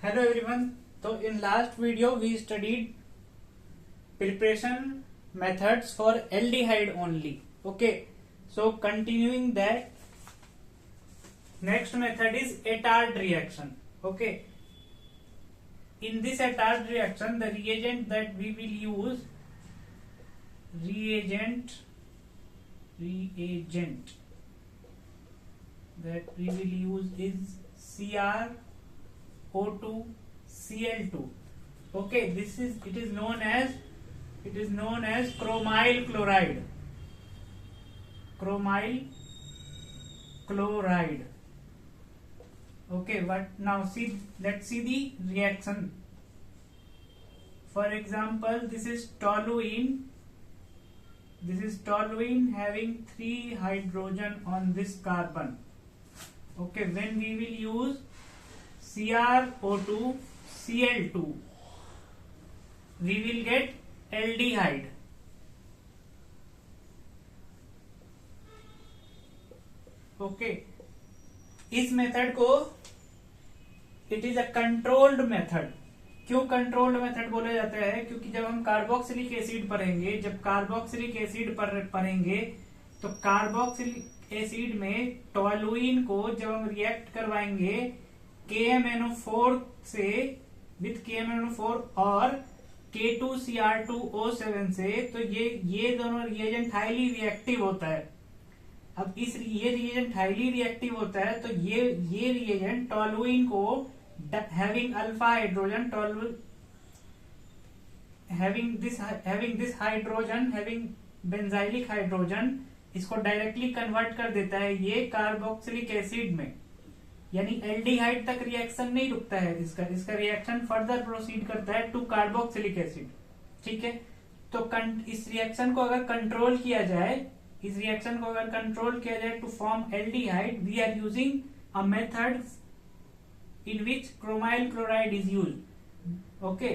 Hello everyone. So in last video we studied preparation methods for aldehyde only. Okay. So continuing that, next method is Attard reaction. Okay. In this Attard reaction, the reagent that we will use, reagent that we will use is CrO2 Cl2. Okay, it is known as chromyl chloride. Okay, but now let's see the reaction. For example, this is toluene having 3 hydrogen on this carbon. Okay, when we will use CrO2 Cl2, we will get aldehyde. Okay, इस method को it is a controlled method. क्यों controlled method बोला जाता है? क्योंकि जब हम carboxylic acid पढ़ेंगे, तो कार्बोक्सिलिक एसिड में टोलुइन को जब हम रिएक्ट करवाएंगे KMnO4 से विथ KMnO4 और K2Cr2O7 से, तो ये दोनों रिएजेंट हाईली रिएक्टिव होता है. अब ये रिएजेंट हाईली रिएक्टिव होता है, तो ये रिएजेंट टोलुइन को having alpha hydrogen, having this hydrogen, having benzylic hydrogen, इसको डायरेक्टली कन्वर्ट कर देता है ये कार्बोक्सिलिक एसिड में. यानी एल्डिहाइड तक रिएक्शन नहीं रुकता है इसका रिएक्शन फर्दर प्रोसीड करता है टू कार्बोक्सिलिक एसिड. ठीक है, तो इस रिएक्शन को अगर कंट्रोल किया जाए to form aldehyde, we are using a method in which chromyl chloride is used. Okay,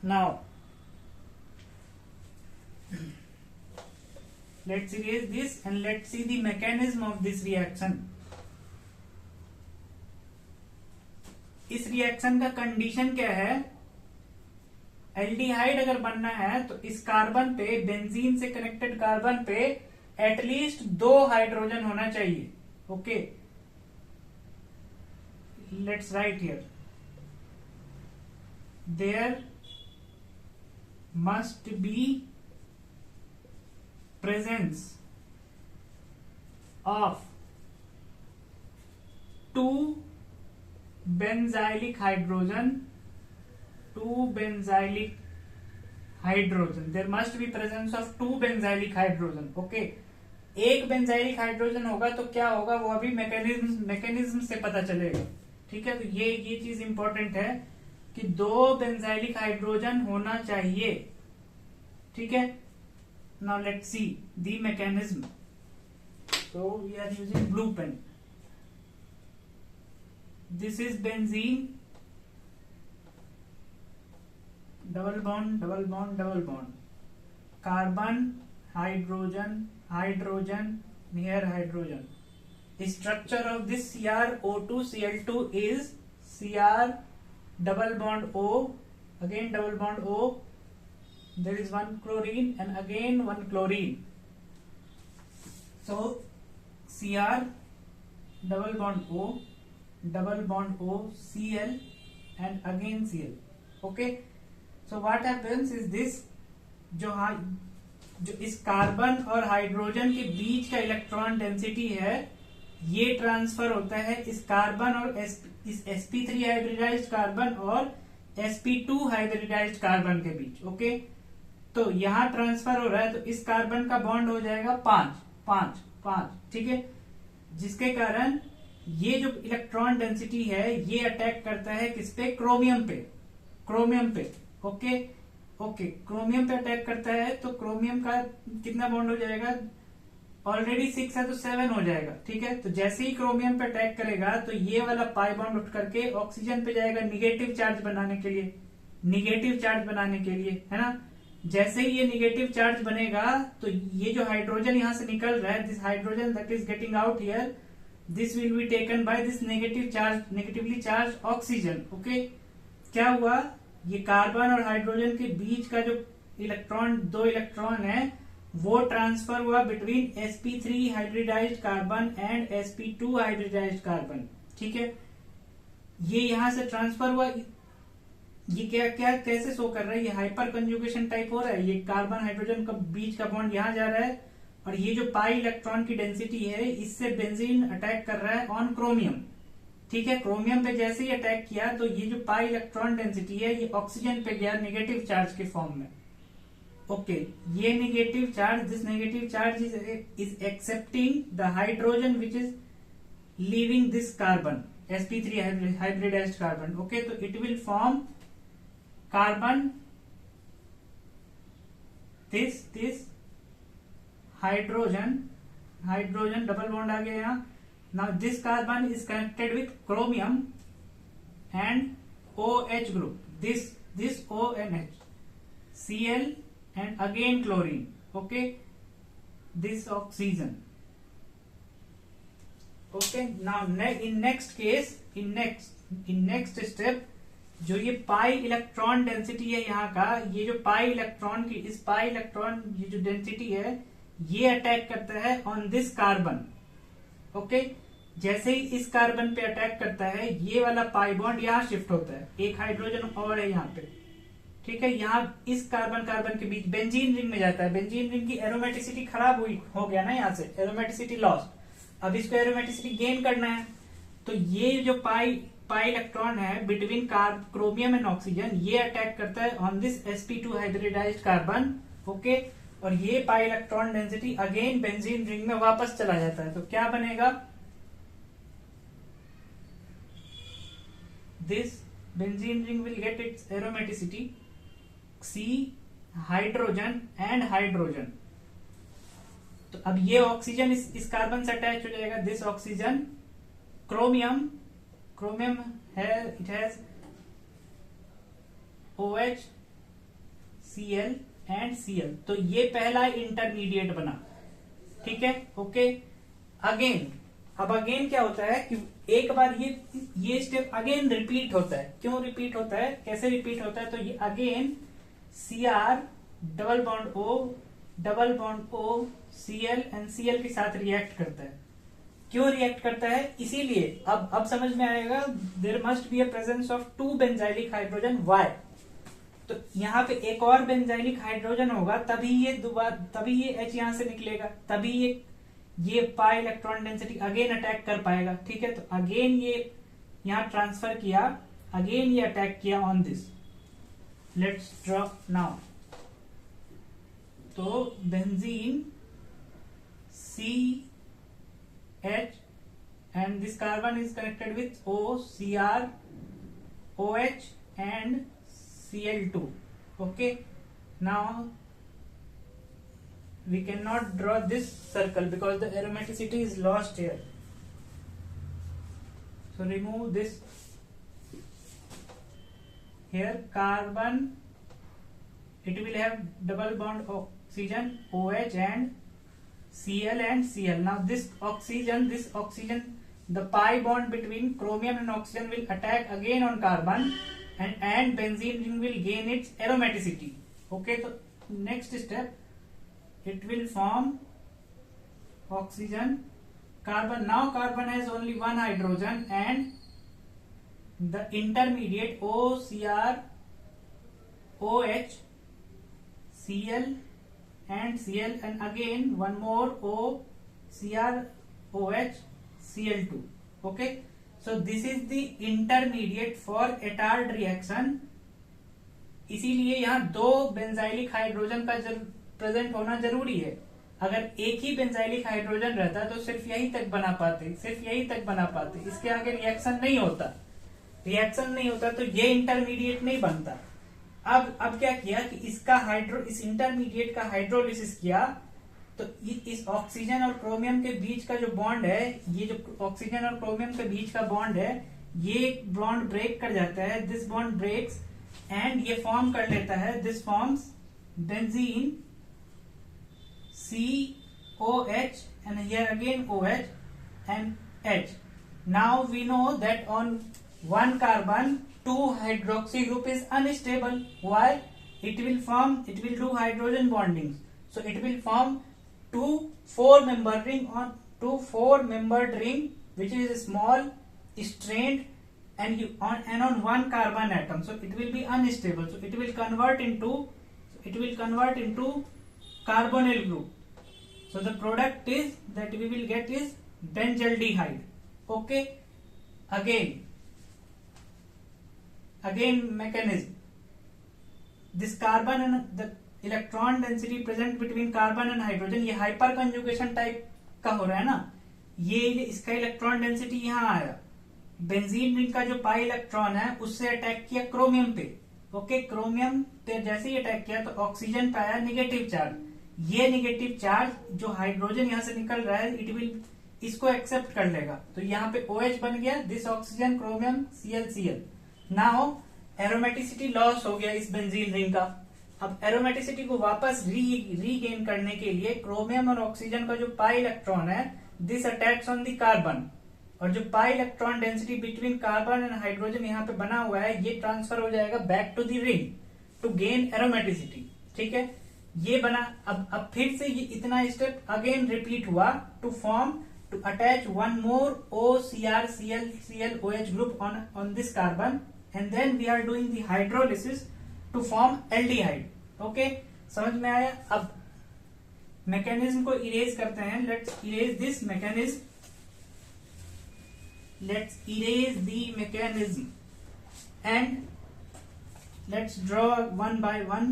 now let's erase this and let's see the mechanism of this reaction. इस reaction का कंडीशन क्या है? Aldehyde अगर बनना है तो इस कार्बन पे, बेंजीन से कनेक्टेड कार्बन पे एटलीस्ट 2 हाइड्रोजन होना चाहिए. Okay, let's write here, there must be presence of 2 benzylic hydrogen. There must be presence of 2 benzylic hydrogen. Okay, एक बेंजाइलिक हाइड्रोजन होगा तो क्या होगा वो अभी मैकेनिज्म से पता चलेगा. ठीक है, तो ये चीज इंपॉर्टेंट है कि 2 बेंजाइलिक हाइड्रोजन होना चाहिए. ठीक है, now let's see the mechanism. So we are using blue pen. This is benzene, double bond, carbon, hydrogen, near hydrogen. Structure of this CrO2 Cl2 is Cr double bond O, again double bond O, there is one chlorine and again one chlorine. So Cr double bond O, Cl and again Cl. Okay, so what happens is this, जो इस carbon और hydrogen के बीच का electron density है, ये transfer होता है इस कार्बन और इस sp3 हाइब्रिडाइज्ड कार्बन और sp2 हाइब्रिडाइज्ड कार्बन के बीच. ओके, तो यहां ट्रांसफर हो रहा है, तो इस कार्बन का बॉन्ड हो जाएगा 5. ठीक है, जिसके कारण ये जो इलेक्ट्रॉन डेंसिटी है ये अटैक करता है किस पे? क्रोमियम पे. ओके, क्रोमियम पे अटैक करता है, तो क्रोमियम का कितना बॉन्ड हो जाएगा? ऑलरेडी 6 है तो 7 हो जाएगा. ठीक है, तो जैसे ही क्रोमियम पे अटैक करेगा तो ये वाला पाई बॉन्ड उठ करके ऑक्सीजन पे जाएगा निगेटिव चार्ज बनाने के लिए, है ना. जैसे ही ये निगेटिव चार्ज बनेगा तो ये जो हाइड्रोजन यहां से निकल रहा है, this hydrogen that is getting out here, this will be taken by this negatively charged oxygen. Okay, क्या हुआ, ये कार्बन और हाइड्रोजन के बीच का जो दो इलेक्ट्रॉन है वो ट्रांसफर हुआ between sp3 hybridised carbon and sp2 hybridised carbon. ठीक है, ये यहां से ट्रांसफर हुआ. ये क्या क्या कैसे शो कर रहा है, ये हाइपर कंजुगेशन टाइप हो रहा है. ये कार्बन हाइड्रोजन का बीच का बॉन्ड यहां जा रहा है और ये जो पाई इलेक्ट्रॉन की डेंसिटी है इससे बेंजीन अटैक कर रहा है ऑन क्रोमियम. ठीक है, क्रोमियम पे जैसे ही अटैक किया तो ये जो पाई इलेक्ट्रॉन डेंसिटी है ये ऑक्सीजन पे गया नेगेटिव चार्ज के फॉर्म में. ओके, ये negative charge, this negative charge is accepting the hydrogen which is leaving this carbon sp3 hybridized carbon. Okay, so it will form carbon, this hydrogen double bond आ गया यहाँ. Now this carbon is connected with chromium and OH group. This ONH, Cl and again chlorine. Okay, this oxygen. Okay, now in next step जो ये पाई electron density है यहाँ का, ये जो pi electron की इस पाई इलेक्ट्रॉन ये जो डेंसिटी है ये अटैक करता है ऑन दिस कार्बन. ओके, जैसे ही इस कार्बन पे अटैक करता है ये वाला पाई बॉन्ड यहाँ शिफ्ट होता है, एक हाइड्रोजन और है यहाँ पे. ठीक है, यहाँ इस कार्बन के बीच बेंजीन रिंग में जाता है. बेंजीन रिंग की एरोमेटिसिटी खराब हो गया ना, यहाँ से एरोमेटिसिटी लॉस्ट. अब इसको एरोमेटिसिटी गेन करना है तो ये जो पाई इलेक्ट्रॉन है बिटवीन क्रोमियम एंड ऑक्सीजन ये अटैक करता है on this sp2 hybridised carbon. Okay, और ये पाई electron density again benzene ring में वापस चला जाता है. तो क्या बनेगा, this benzene ring will get its aromaticity C hydrogen and hydrogen. तो अब ये ऑक्सीजन इस कार्बन से अटैच हो जाएगा. दिस ऑक्सीजन क्रोमियम है, it has OH, Cl and Cl. तो ये पहला इंटरमीडिएट बना. ठीक है, ओके. अगेन क्या होता है कि एक बार ये स्टेप अगेन रिपीट होता है. क्यों रिपीट होता है, कैसे रिपीट होता है, तो ये again Cr double bond O Cl and Cl के साथ रिएक्ट करता है. क्यों रिएक्ट करता है, इसीलिए अब समझ में आएगा. There must be a presence of 2 benzylic hydrogen. Why, तो यहाँ पे एक और बेंजाइलिक हाइड्रोजन होगा तभी ये H यहाँ से निकलेगा, तभी ये पाई इलेक्ट्रॉन डेंसिटी अगेन अटैक कर पाएगा. ठीक है, तो अगेन ये यहाँ ट्रांसफर किया, अगेन ये अटैक किया on this. Let's draw now. तो benzene CH and this carbon is connected with O, Cr, OH and Cl2. Okay, now we cannot draw this circle because the aromaticity is lost here. So remove this. Here carbon, it will have double bond oxygen OH and Cl. Now this oxygen, the pi bond between chromium and oxygen will attack again on carbon and benzene ring will gain its aromaticity. Okay, so next step, it will form oxygen, carbon. Now carbon has only one hydrogen and the intermediate O, Cr, OH, Cl and Cl, and again one more O, Cr, OH, Cl2. Okay, so this is the intermediate for Attard reaction. इसीलिए यहाँ 2 benzylic hydrogen का present होना जरूरी है. अगर एक ही benzylic hydrogen रहता तो सिर्फ यही तक बना पाते, इसके आगे रिएक्शन नहीं होता तो ये इंटरमीडिएट नहीं बनता. अब क्या किया कि इस इंटरमीडिएट का हाइड्रोलिसिस किया तो इस ऑक्सीजन और क्रोमियम के बीच का जो बॉन्ड है, ये जो ऑक्सीजन और क्रोमियम के बीच का बॉन्ड है, ये बॉन्ड ब्रेक कर जाता है. दिस बॉन्ड ब्रेक्स एंड ये फॉर्म कर लेता है, this forms benzene COH and here again OH, and H. Now we know that on one carbon, 2 hydroxy group is unstable. Why? It will do hydrogen bonding. So it will form 4-membered ring, which is small, strained, and on one carbon atom. So it will be unstable. So it will convert into carbonyl group. So the product is that we will get is benzaldehyde. Okay. Again mechanism. This carbon and the electron density present between carbon and hydrogen, ये hyper conjugation type का हो रहा है ना, ये इसका electron density यहाँ आया, बेंजीन रिंग का जो पाई इलेक्ट्रॉन है उससे अटैक किया क्रोमियम पे. ओके, क्रोमियम पे जैसे ही अटैक किया तो ऑक्सीजन पे आया नेगेटिव चार्ज. ये नेगेटिव चार्ज जो हाइड्रोजन यहाँ से निकल रहा है, इट विल इसको एक्सेप्ट कर लेगा. तो यहाँ पे OH बन गया, this oxygen chromium ClCl. Now aromaticity loss हो गया इस बेंजीन रिंग का. अब एरोमेटिसिटी को वापस रीगेन करने के लिए क्रोमियम और ऑक्सीजन का जो पाई इलेक्ट्रॉन है, this attacks on the carbon, और जो pi electron density between carbon and hydrogen यहाँ पे बना हुआ है, ये ट्रांसफर हो जाएगा back to the ring to gain aromaticity. ठीक है, ये बना. अब फिर से ये इतना स्टेप अगेन रिपीट हुआ to attach one more OCr-ClCl-OH group on this carbon, and then we are doing the hydrolysis to form aldehyde. Okay, समझ में आया? अब मैकेनिज्म को इरेज करते हैं. Let's erase this mechanism. Let's erase the mechanism and let's draw one by one.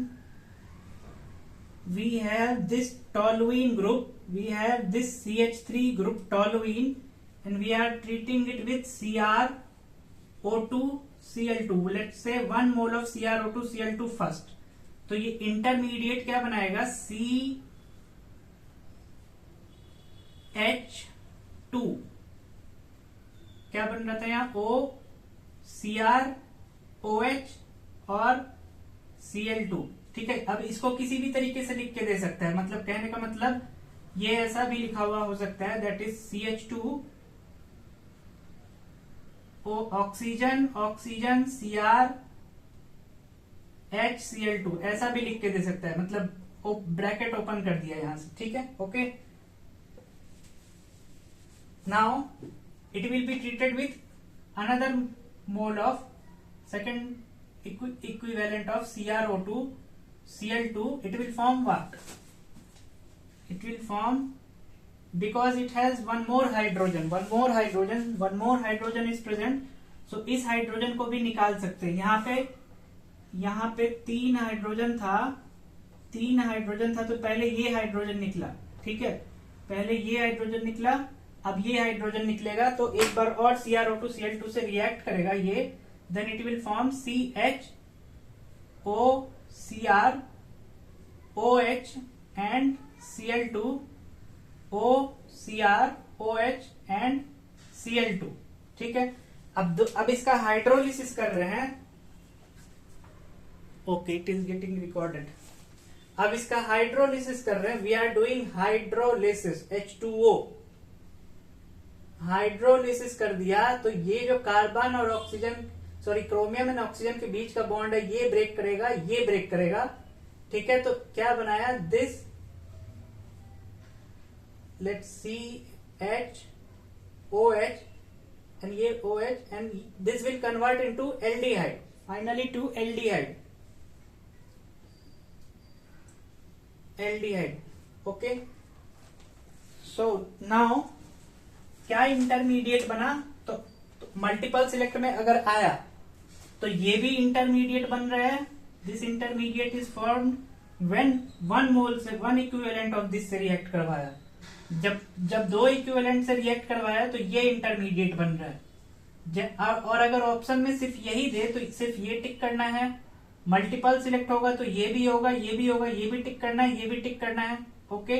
We have this toluene group, we have this CH3 group toluene, and we are treating it with CrO2 Cl2. Let's say 1 mole of CrO2 Cl2 first. तो ये intermediate क्या बनाएगा? CH2. क्या बन रहा था यहाँ? OCrOH और Cl2. ठीक है, अब इसको किसी भी तरीके से लिख के दे सकता है. मतलब कहने का मतलब ये ऐसा भी लिखा हुआ हो सकता है, that is CH2 oxygen CrHCl2, ऐसा भी लिख के दे सकता है. मतलब ब्रैकेट ओपन कर दिया यहां से. ठीक है, okay. Now it will be treated with another mole of second equivalent of CrO2 Cl2. It will form what? It will form, because it has one more hydrogen is present. So इस hydrogen को भी निकाल सकते हैं. यहाँ पे 3 hydrogen था तो पहले ये हाइड्रोजन निकला. ठीक है, पहले ये हाइड्रोजन निकला, अब ये हाइड्रोजन निकलेगा तो एक बार और CrO2 Cl2 से रिएक्ट करेगा ये, then it will form CHOCrOH and Cl2 OCrOH and Cl2. ठीक है, अब इसका हाइड्रोलिसिस कर रहे हैं. Okay, it is getting recorded. अब इसका हाइड्रोलिसिस कर रहे हैं. We are doing hydrolysis. H2O hydrolysis कर दिया तो ये जो कार्बन और क्रोमियम एंड ऑक्सीजन के बीच का बॉन्ड है, ये ब्रेक करेगा. ठीक है, तो क्या बनाया? This let's see HOH and ये OH and this will convert into aldehyde, finally to aldehyde. Okay, so now क्या इंटरमीडिएट बना? तो मल्टीपल सिलेक्ट में अगर आया तो ये भी इंटरमीडिएट बन रहा है. This intermediate is formed when 1 मोल से 1 इक्विवेलेंट ऑफ दिस से रिएक्ट करवाया. जब 2 इक्विवेलेंट से रिएक्ट करवाया तो ये इंटरमीडिएट बन रहा है. और अगर ऑप्शन में सिर्फ यही दे तो सिर्फ ये टिक करना है. मल्टीपल सिलेक्ट होगा तो ये भी होगा, ये भी होगा, ये भी टिक करना है, ये भी टिक करना है. Okay,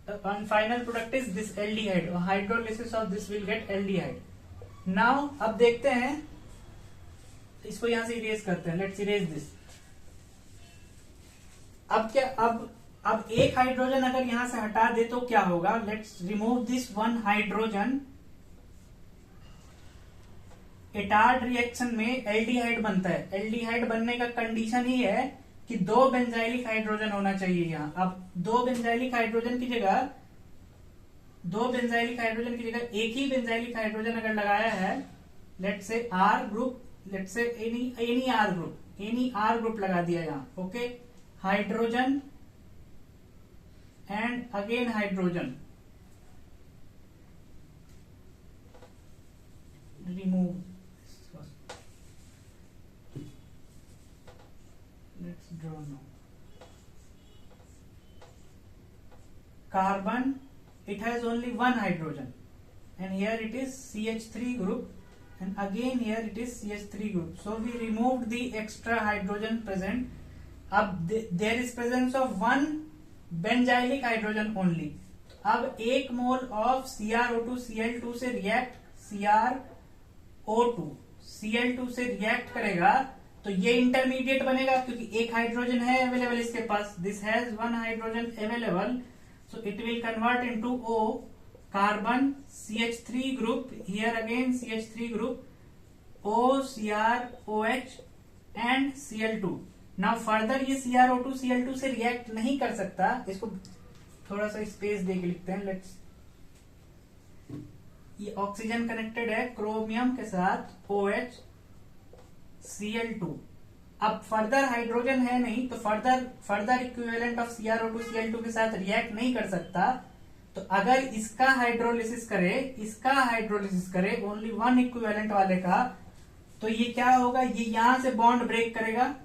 and final product is this aldehyde. Hydrolysis of this will get aldehyde. Now अब देखते हैं, इसको यहां से इरेज करते हैं. Let's erase this. अब क्या, अब एक हाइड्रोजन अगर यहां से हटा दे तो क्या होगा? Let's remove this 1 hydrogen Etard reaction में एल्डिहाइड बनता है। एल्डिहाइड बनने का कंडीशन ही है कि दो बेंजाइलिक हाइड्रोजन होना चाहिए यहाँ। अब दो बेंजाइलिक हाइड्रोजन की जगह एक ही बेंजाइलिक हाइड्रोजन अगर लगाया है, let's say R group, let's say any R group लगा दिया यहाँ, okay, hydrogen and again hydrogen, remove, let's draw now. Carbon, it has only one hydrogen, and here it is CH3 group, and again here it is CH3 group. So we removed the extra hydrogen present. अब there is presence of one benzylic hydrogen only. अब 1 मोल of CrO2 Cl2 से react CrO2 Cl2 से react करेगा तो ये intermediate बनेगा, क्योंकि एक हाइड्रोजन है अवेलेबल इसके पास, this has one hydrogen available, so it will convert into O, carbon CH3 group, here again CH3 group, O CrOH and Cl2. Now further ये CrO2 Cl2 से रिएक्ट नहीं कर सकता, इसको थोड़ा सा स्पेस देके लिखते हैं, लेट्स, ये ऑक्सीजन कनेक्टेड है क्रोमियम के साथ OH Cl2. अब फर्दर हाइड्रोजन है नहीं, तो further equivalent of CrO2 Cl2 के साथ रिएक्ट नहीं कर सकता. तो अगर इसका हाइड्रोलिसिस करे ओनली वन इक्विवेलेंट वाले का, तो ये क्या होगा, ये यहां से बॉन्ड ब्रेक करेगा,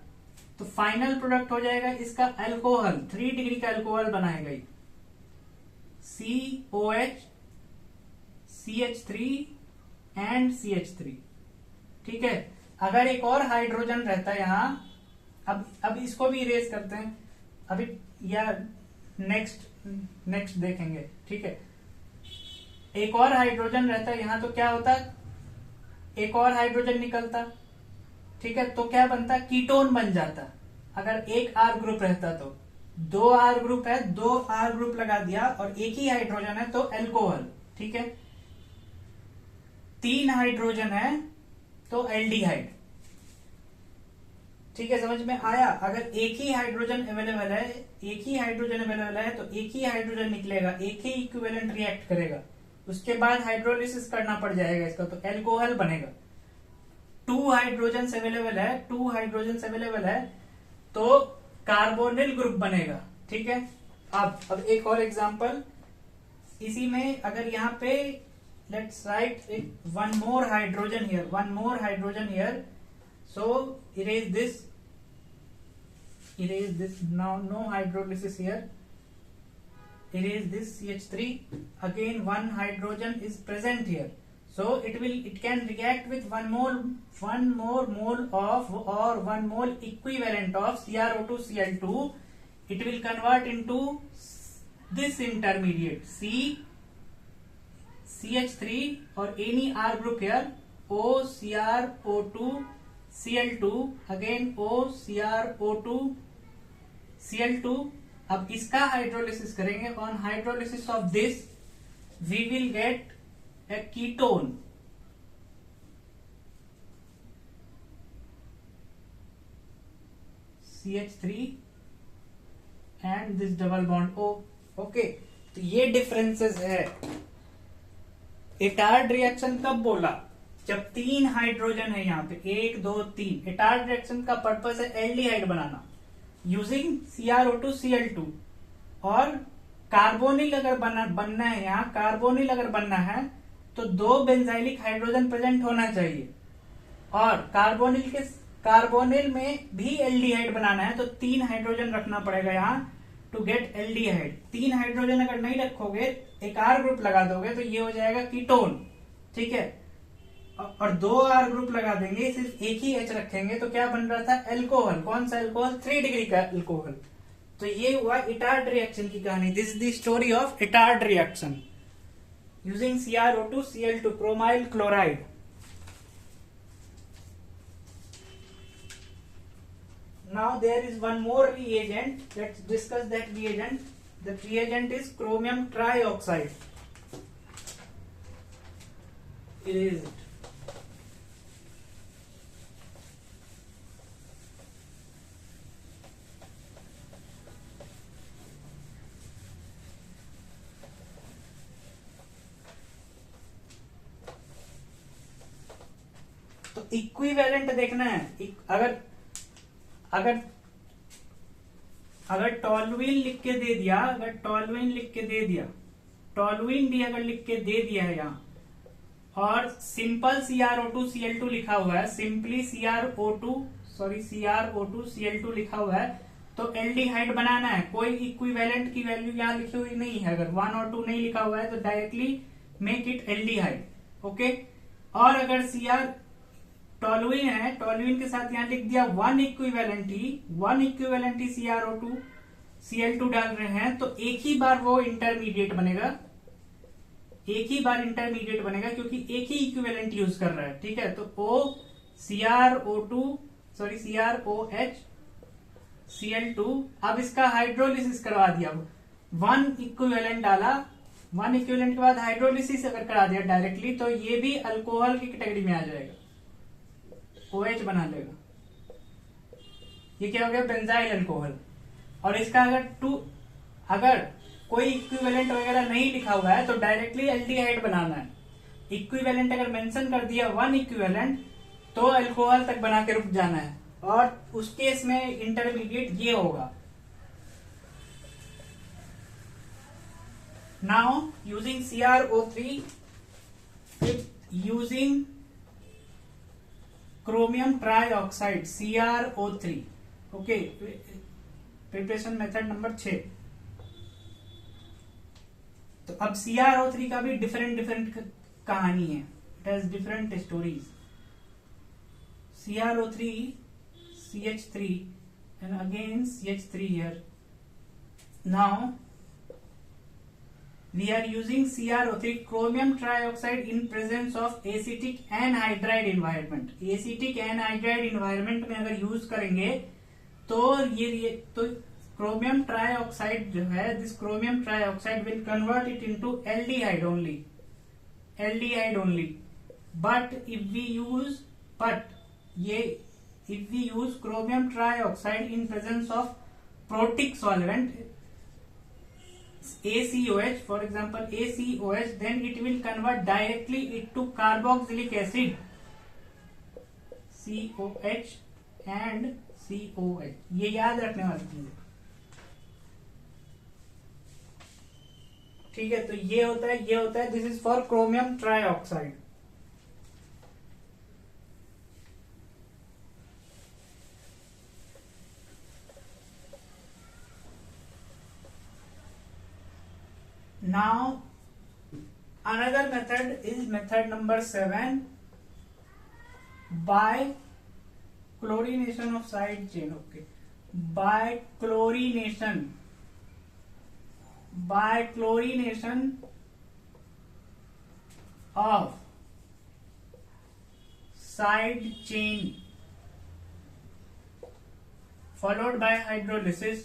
तो फाइनल प्रोडक्ट हो जाएगा इसका अल्कोहल, 3 डिग्री का अल्कोहल बनाएगा ये, COH CH3 एंड CH3. ठीक है. अगर एक और हाइड्रोजन रहता है यहां, अब इसको भी इरेज करते हैं अभी, या नेक्स्ट देखेंगे. ठीक है. एक और हाइड्रोजन रहता है यहां, तो क्या होता, एक और हाइड्रोजन निकलता. ठीक है. तो क्या बनता, कीटोन बन जाता. अगर एक आर ग्रुप रहता तो 2 आर ग्रुप है, 2 आर ग्रुप लगा दिया और एक ही हाइड्रोजन है तो एल्कोहल. ठीक है. 3 हाइड्रोजन है तो एल्डिहाइड. ठीक है, समझ में आया. अगर एक ही हाइड्रोजन अवेलेबल है तो एक ही हाइड्रोजन निकलेगा, एक ही इक्विवेलेंट रिएक्ट करेगा, उसके बाद हाइड्रोलिसिस करना पड़ जाएगा इसका, तो एल्कोहल बनेगा. 2 हाइड्रोजन अवेलेबल है तो कार्बोनिल ग्रुप बनेगा. ठीक है. अब एक और एग्जांपल इसी में, अगर यहाँ पे let's write one more hydrogen here, so erase this, now no hydrolysis here, erase this CH3, again one hydrogen is present here, so it can react with one more mole of, or 1 mole equivalent of CrO2 Cl2, it will convert into this intermediate CH3 or any R group here, OCrO2 Cl2, again OCrO2 Cl2. अब इसका hydrolysis करेंगे. On hydrolysis of this we will get a ketone. CH3 and this double bond O. Okay. तो ये differences है. Etard reaction कब बोला, जब 3 hydrogen है यहाँ पे, 1 2 3. इटार्ड रिएक्शन का पर्पस है एल्डिहाइड बनाना यूजिंग CrO2 Cl2, और कार्बोनिल अगर बनना है यहाँ, कार्बोनिल अगर बनना है तो 2 बेंजाइलिक हाइड्रोजन प्रेजेंट होना चाहिए, और कार्बोनिल में भी एल्डिहाइड बनाना है तो 3 हाइड्रोजन रखना पड़ेगा यहाँ टू गेट एल्डिहाइड. 3 हाइड्रोजन अगर नहीं रखोगे, एक आर ग्रुप लगा दोगे तो ये हो जाएगा कीटोन. ठीक है. और 2 आर ग्रुप लगा देंगे, सिर्फ एक ही H रखेंगे तो क्या बन रहा था, एल्कोहल. कौन सा एल्कोहल, 3 डिग्री का एल्कोहल. तो ये हुआ इटार्ड रिएक्शन की कहानी. This is the story of Etard reaction using CrO2 Cl2 chromyl chloride. Now there is one more reagent. Let's discuss that reagent. The reagent is chromium trioxide. Erase it. Equivalent देखना है। अगर अगर अगर toluene लिख के दे दिया, अगर toluene लिख के दे दिया, टॉलुइन भी अगर लिख के दे दिया है यहाँ, और सिंपल CrO2Cl2 लिखा हुआ है, सिंपली CrO2Cl2 लिखा हुआ है, तो एल्डिहाइड बनाना है। कोई इक्विवेलेंट की वैल्यू यहाँ लिखी हुई नहीं है, अगर 1 और 2 नहीं लिखा हुआ है तो directly make it aldehyde. Okay, और अगर Cr टॉलुइन है, टॉलुइन के साथ यहाँ लिख दिया 1 इक्विवेलेंट ही CrO2Cl2 डाल रहे हैं, तो एक ही बार वो इंटरमीडिएट बनेगा, एक ही बार इंटरमीडिएट बनेगा, क्योंकि एक ही इक्विवेलेंट यूज कर रहा है। ठीक है, तो CrOHCl2, अब इसका हाइड्रोलिसिस करवा दिया, 1 इक्विवेलेंट डाला, 1 इक्विवेलेंट के बाद हाइड्रोलिसिस अगर करा दिया डायरेक्टली, तो ये भी अल्कोहल की कैटेगरी में आ जाएगा, OH बना लेगा। ये क्या हो गया, बेंजाइल अल्कोहल। और इसका अगर कोई इक्विवेलेंट वगैरह नहीं लिखा हुआ है तो डायरेक्टली एल्डिहाइड बनाना है। इक्विवेलेंट अगर मेंशन कर दिया 1 इक्विवेलेंट, तो अल्कोहल तक बना के रुक जाना है, और उस केस में इंटरमीडिएट ये होगा। Now using CrO3 using chromium trioxide CrO3। Okay, preparation method number 6। तो अब CrO3 का भी डिफरेंट कहानी है, it has different stories. CrO3 CH3 and again CH3 here. Now we are using CrO3 chromium trioxide in presence of acidic anhydride environment. Acidic anhydride environment में अगर use करेंगे तो ये तो chromium trioxide जो है, this chromium trioxide will convert it into aldehyde only. But if we use chromium trioxide in presence of protic solvent ACOH, for example ACOH, then it will convert directly into carboxylic acid COH and COH। ये याद रखने वाली चीज है। ठीक है, तो ये होता है this is for chromium trioxide. Now another method is method number 7, by chlorination of side chain. Okay, by chlorination of side chain followed by hydrolysis,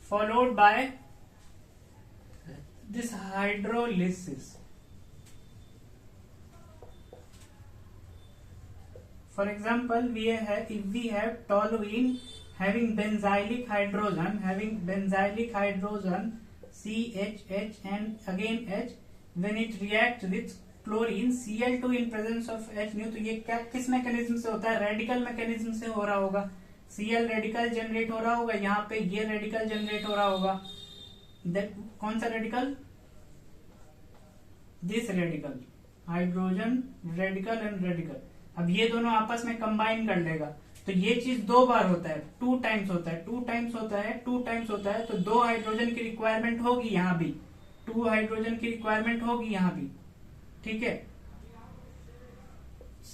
followed by this hydrolysis. For example, if we have toluene having benzylic hydrogen CHH and again H, when it reacts with chlorine Cl2 in presence of H nu, तो ये क्या किस mechanism से होता है, radical mechanism से हो रहा होगा। Cl रेडिकल जनरेट हो रहा होगा, यहाँ पे ये रेडिकल जनरेट हो रहा होगा। कौन सा radical, this radical, hydrogen radical and radical. अब ये दोनों आपस में कंबाइन कर लेगा, तो ये चीज 2 बार होता है, 2 टाइम्स होता है, 2 टाइम्स होता है, तो 2 हाइड्रोजन की रिक्वायरमेंट होगी यहाँ भी, 2 हाइड्रोजन की रिक्वायरमेंट होगी यहाँ भी। ठीक है,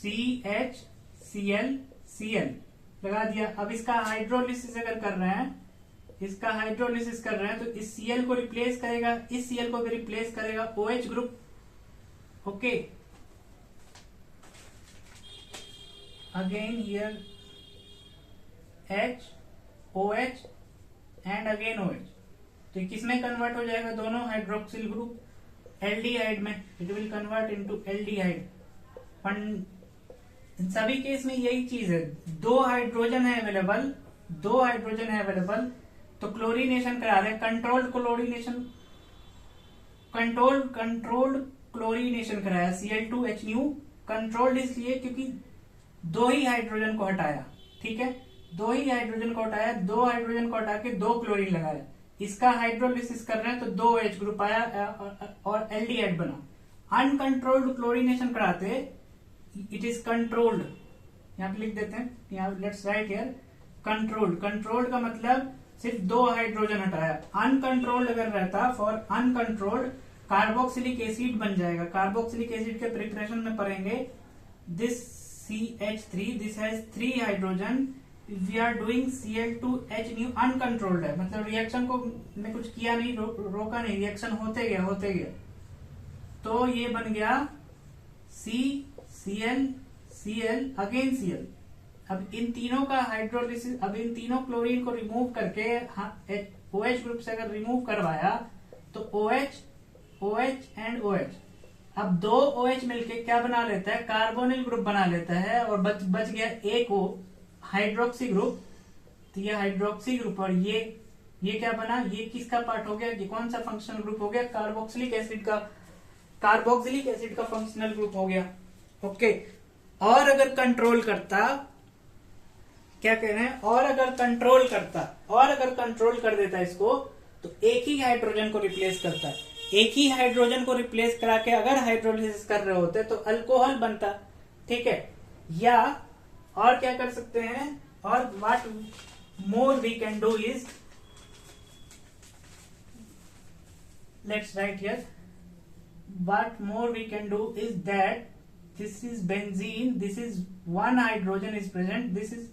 CHCl लगा दिया। अब इसका हाइड्रोलिसिस अगर कर रहे हैं, तो इस Cl को रिप्लेस करेगा, इस Cl को भी रिप्लेस करेगा, OH group. Okay, again here H OH and again OH, तो किस में कन्वर्ट हो जाएगा, दोनों हाइड्रोक्सिल ग्रुप एल्डिहाइड में, it will convert into aldehyde. इन सभी केस में यही चीज है, 2 हाइड्रोजन है अवेलेबल, तो क्लोरीनेशन करा रहे हैं, कंट्रोल्ड क्लोरीनेशन कराया, Cl2H nu कंट्रोल्ड इसलिए क्योंकि दो ही हाइड्रोजन को हटाया, ठीक है, दो ही हाइड्रोजन को हटाया, दो हाइड्रोजन को हटा के दो क्लोरीन लगाया, इसका हाइड्रोलिसिस कर रहे हैं तो दो H ग्रुप आया और एल्डिहाइड बना। अनकंट्रोल्ड क्लोरीनेशन कराते इट इज कंट्रोल्ड, यहाँ पे लिख देते हैं, यहाँ let's write here controlled. Controlled का मतलब सिर्फ दो हाइड्रोजन हटाया। अनकंट्रोल्ड अगर रहता, फॉर अनकंट्रोल्ड कार्बोक्सिलिक एसिड बन जाएगा। कार्बोक्सिलिक एसिड के प्रिपरेशन में पढ़ेंगे, this CH3 this has 3 hydrogen, we are doing Cl2H new, uncontrolled है, मतलब रिएक्शन को ने कुछ किया नहीं, रोका नहीं, रिएक्शन होते गया, तो ये बन गया Cl अगेन Cl। अब इन तीनों का हाइड्रोलिसिस, अब इन तीनों क्लोरीन को रिमूव करके OH ग्रुप से अगर रिमूव करवाया तो OH एंड OH, अब दो OH मिलके क्या बना लेता है, कार्बोनिल ग्रुप बना लेता है, और बच गया एक हाइड्रोक्सी ग्रुप। तो ये हाइड्रोक्सी ग्रुप और ये क्या बना, ये किसका पार्ट हो गया, ये कौन सा फंक्शनल ग्रुप हो गया, कार्बोक्सिलिक एसिड का फंक्शनल ग्रुप हो गया। ओके, और अगर कंट्रोल करता, क्या कह रहे हैं, और अगर कंट्रोल कर देता इसको, तो एक ही हाइड्रोजन को रिप्लेस करता, एक ही हाइड्रोजन को रिप्लेस करा के अगर हाइड्रोलिसिस कर रहे होते तो अल्कोहल बनता, ठीक है। या और क्या कर सकते हैं, और what more we can do is, let's write here, what more we can do is that this is benzene, this is one hydrogen is present, this is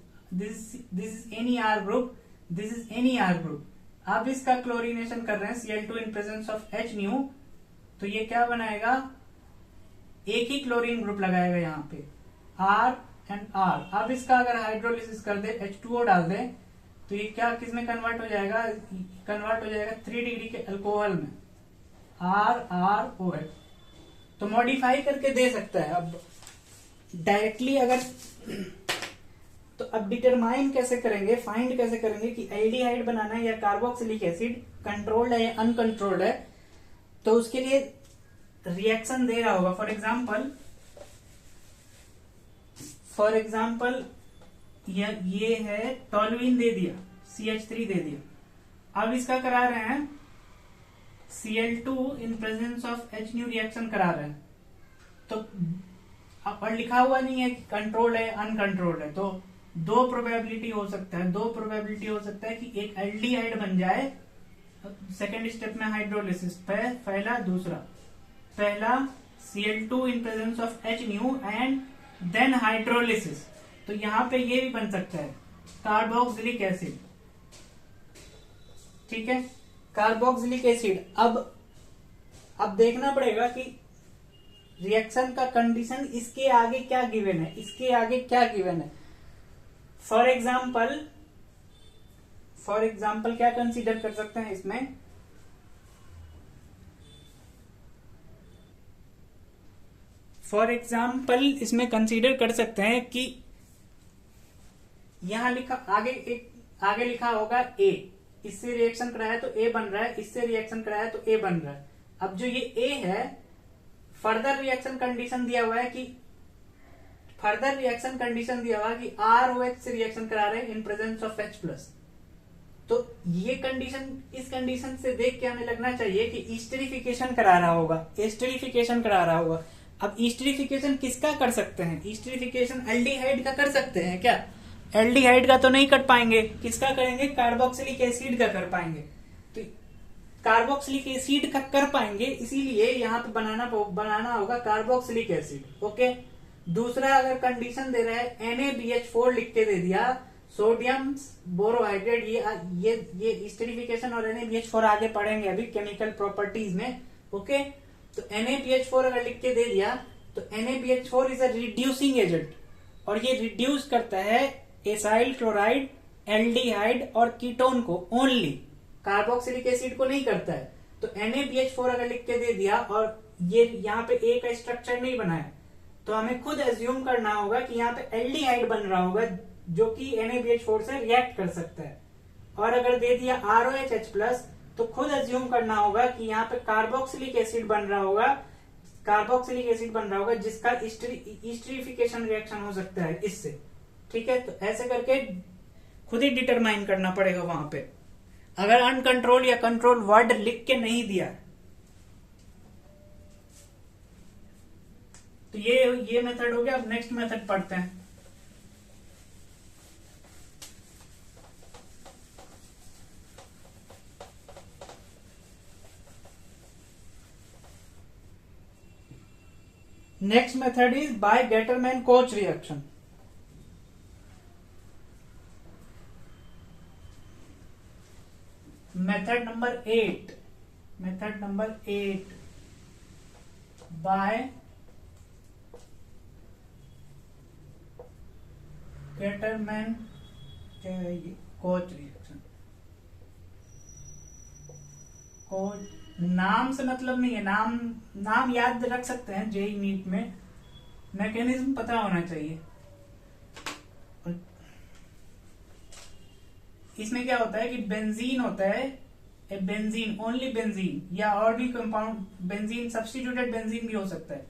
any R group, this is any R group। अब इसका chlorination कर रहे हैं Cl2 in presence of H new, तो ये क्या बनाएगा, एक ही क्लोरीन ग्रुप लगाएगा यहाँ पे R एंड R। अब इसका अगर हाइड्रोलिसिस कर दे, H2O डाल दे, तो ये क्या किस में कन्वर्ट हो जाएगा, 3 डिग्री के अल्कोहल में, RROH। तो मॉडिफाई करके दे सकता है। अब डायरेक्टली अगर, तो अब डिटरमाइन कैसे करेंगे, फाइंड कैसे करेंगे कि एल्डिहाइड बनाना है या कार्बोक्सिलिक एसिड, कंट्रोल्ड है या अनकंट्रोल्ड है, तो उसके लिए रिएक्शन दे रहा होगा। फॉर एग्जाम्पल ये है टॉल्यूइन दे दिया, CH3 दे दिया, अब इसका करा रहे हैं Cl2 in presence of H new reaction करा रहे हैं, तो और लिखा हुआ नहीं है कि कंट्रोल्ड है अनकंट्रोल्ड है, तो दो प्रोबेबिलिटी हो सकता है कि एक एल्डिहाइड बन जाए सेकेंड स्टेप में हाइड्रोलिसिस पे, पहला Cl2 in presence of H new and then hydrolysis, तो यहां पे ये भी बन सकता है कार्बोक्सिलिक एसिड, ठीक है, कार्बोक्सिलिक एसिड। अब देखना पड़ेगा कि रिएक्शन का कंडीशन इसके आगे क्या गिवन है, फॉर एग्जाम्पल क्या कंसीडर कर सकते हैं इसमें, फॉर एग्जाम्पल इसमें कंसीडर कर सकते हैं कि यहां आगे लिखा होगा A, इससे रिएक्शन कराया तो A बन रहा है, इससे रिएक्शन कराया तो A बन रहा है। अब जो ये A है, फर्दर रिएक्शन कंडीशन दिया हुआ है कि ROH से रिएक्शन करा रहे हैं इन प्रेजेंस ऑफ H+, तो ये कंडीशन, इस कंडीशन से देख के हमें लगना चाहिए कि ईस्टरिफिकेशन करा रहा होगा। अब ईस्टरिफिकेशन किसका कर सकते हैं, ईस्टरिफिकेशन एल्डिहाइड का कर सकते हैं क्या, एल्डिहाइड का तो नहीं कर पाएंगे, किसका करेंगे, कार्बोक्सिलिक एसिड का कर पाएंगे, तो कार्बोक्सिलिक एसिड का कर पाएंगे, इसीलिए यहाँ पे बनाना होगा कार्बोक्सिलिक एसिड। ओके, दूसरा अगर कंडीशन दे रहा है NaBH4 लिख के दे दिया, सोडियम बोरोहाइड्रेट, ये एस्टरिफिकेशन और NaBH4 आगे पढ़ेंगे अभी केमिकल प्रॉपर्टीज में। ओके, तो NaBH4 अगर लिख के दे दिया तो NaBH4 is a reducing agent, और ये रिड्यूस करता है एसाइल क्लोराइड, एल्डिहाइड और कीटोन को ओनली, कार्बोक्सिलिक एसिड को नहीं करता है। तो NaBH4 अगर लिख के दे दिया और ये यहाँ पे A का स्ट्रक्चर नहीं बनाया, तो हमें खुद एज्यूम करना होगा कि यहाँ पे एल्डिहाइड बन रहा होगा जो कि NaBH4 से रिएक्ट कर सकता है। और अगर दे दिया ROHH+, तो खुद एज्यूम करना होगा कि यहाँ पे कार्बोक्सिलिक एसिड बन रहा होगा कार्बोक्सिलिक एसिड बन रहा होगा जिसका इस्टरीफिकेशन रिएक्शन हो सकता है इससे। ठीक है, तो ऐसे करके खुद ही डिटरमाइन करना पड़ेगा वहां पे, अगर अनकंट्रोल या कंट्रोल वर्ड लिख के नहीं दिया। तो ये मेथड हो गया। अब नेक्स्ट मेथड पढ़ते हैं। Next method is by Gatterman-Koch reaction. Method number 8. Method number 8 by Gatterman-Koch reaction. Koch नाम से मतलब नहीं है, नाम याद रख सकते हैं जेई नीट में, मैकेनिज्म पता होना चाहिए। इसमें क्या होता है कि बेंजीन होता है, बेंजीन ओनली बेंजीन, या और भी कंपाउंड बेंजीन, सब्स्टिट्यूटेड बेंजीन भी हो सकता है।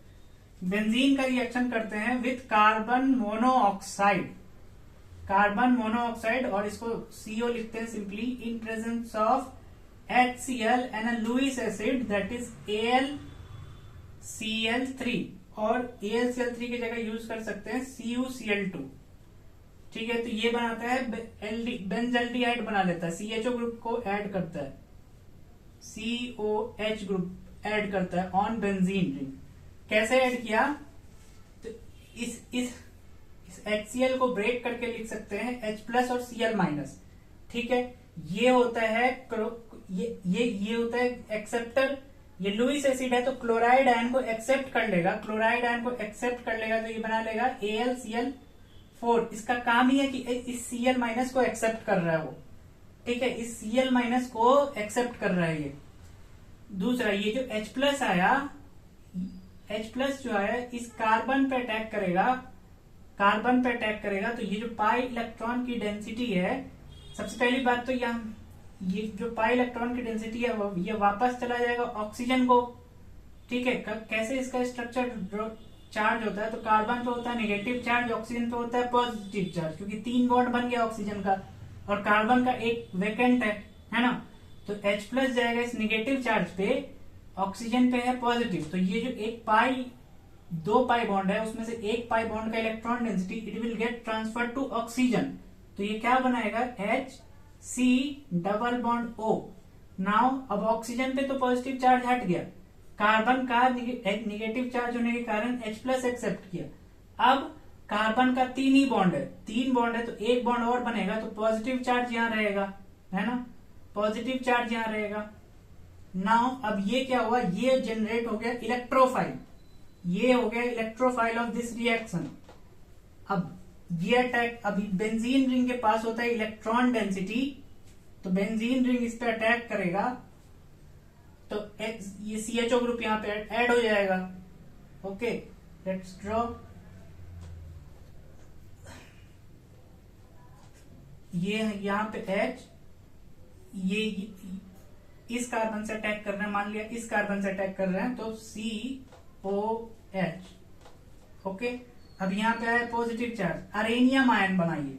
बेंजीन का रिएक्शन करते हैं with carbon monoxide, carbon monoxide, और इसको CO लिखते हैं simply, in presence of HCl and a Lewis acid that is AlCl3, और AlCl3 की जगह यूज कर सकते हैं CuCl2। ठीक है, तो ये बनाता है बेंजल्डिहाइड बना देता है, CHO ग्रुप को ऐड करता है, COH ग्रुप ऐड करता है ऑन बेंजीन रिंग। कैसे ऐड किया? तो इस HCl को ब्रेक करके लिख सकते हैं H+ और Cl-। ठीक है, ये होता है ये होता है एक्सेप्टर। ये लुईस एसिड है तो क्लोराइड आयन को एक्सेप्ट कर लेगा, क्लोराइड आयन को एक्सेप्ट कर लेगा तो ये बना लेगा AlCl4। इसका काम ही है कि इस Cl- को एक्सेप्ट कर रहा है वो। ठीक है, इस Cl- को एक्सेप्ट कर रहा है ये। दूसरा, ये जो H+ आया, H+ जो आया इस कार्बन पे अटैक करेगा, कार्बन पे अटैक करेगा, तो ये जो पाई इलेक्ट्रॉन की डेंसिटी है, सबसे पहली बात तो ये जो पाई इलेक्ट्रॉन की डेंसिटी है ये वापस चला जाएगा ऑक्सीजन को। ठीक है, कैसे इसका स्ट्रक्चर चार्ज होता है, तो कार्बन पे होता है नेगेटिव चार्ज, ऑक्सीजन पे होता है पॉजिटिव चार्ज, क्योंकि 3 बॉन्ड बन गया ऑक्सीजन का और कार्बन का एक वेकेंट है ना। तो H+ जाएगा इस नेगेटिव चार्ज पे, ऑक्सीजन पे है पॉजिटिव, तो ये जो 2 पाई बॉन्ड है उसमें से 1 पाई बॉन्ड का electron density it will get transfer to oxygen, तो ये क्या बनाएगा HC≡O। नाउ अब ऑक्सीजन पे तो पॉजिटिव चार्ज हट गया, कार्बन का नेगेटिव चार्ज होने के कारण H+ एक्सेप्ट किया। अब कार्बन का 3 ही बॉन्ड है, 3 बॉन्ड है तो 1 बॉन्ड और बनेगा, तो पॉजिटिव चार्ज यहां रहेगा, है ना, पॉजिटिव चार्ज यहां रहेगा। नाउ अब ये क्या हुआ, ये जनरेट हो गया इलेक्ट्रोफाइल, ये हो गया इलेक्ट्रोफाइल ऑफ दिस रिएक्शन। अब ये अटैक, अभी बेंजीन रिंग के पास होता है इलेक्ट्रॉन डेंसिटी, तो बेंजीन रिंग इस पे अटैक करेगा तो ये CHO ग्रुप यहां पे ऐड हो जाएगा। Okay, let's draw. ये यहां पे H, ये इस कार्बन से अटैक कर रहे हैं, मान लिया इस कार्बन से अटैक कर रहे हैं तो COH। ओके, अब यहाँ पे है पॉजिटिव चार्ज, अरेनियम आयन बनाइए।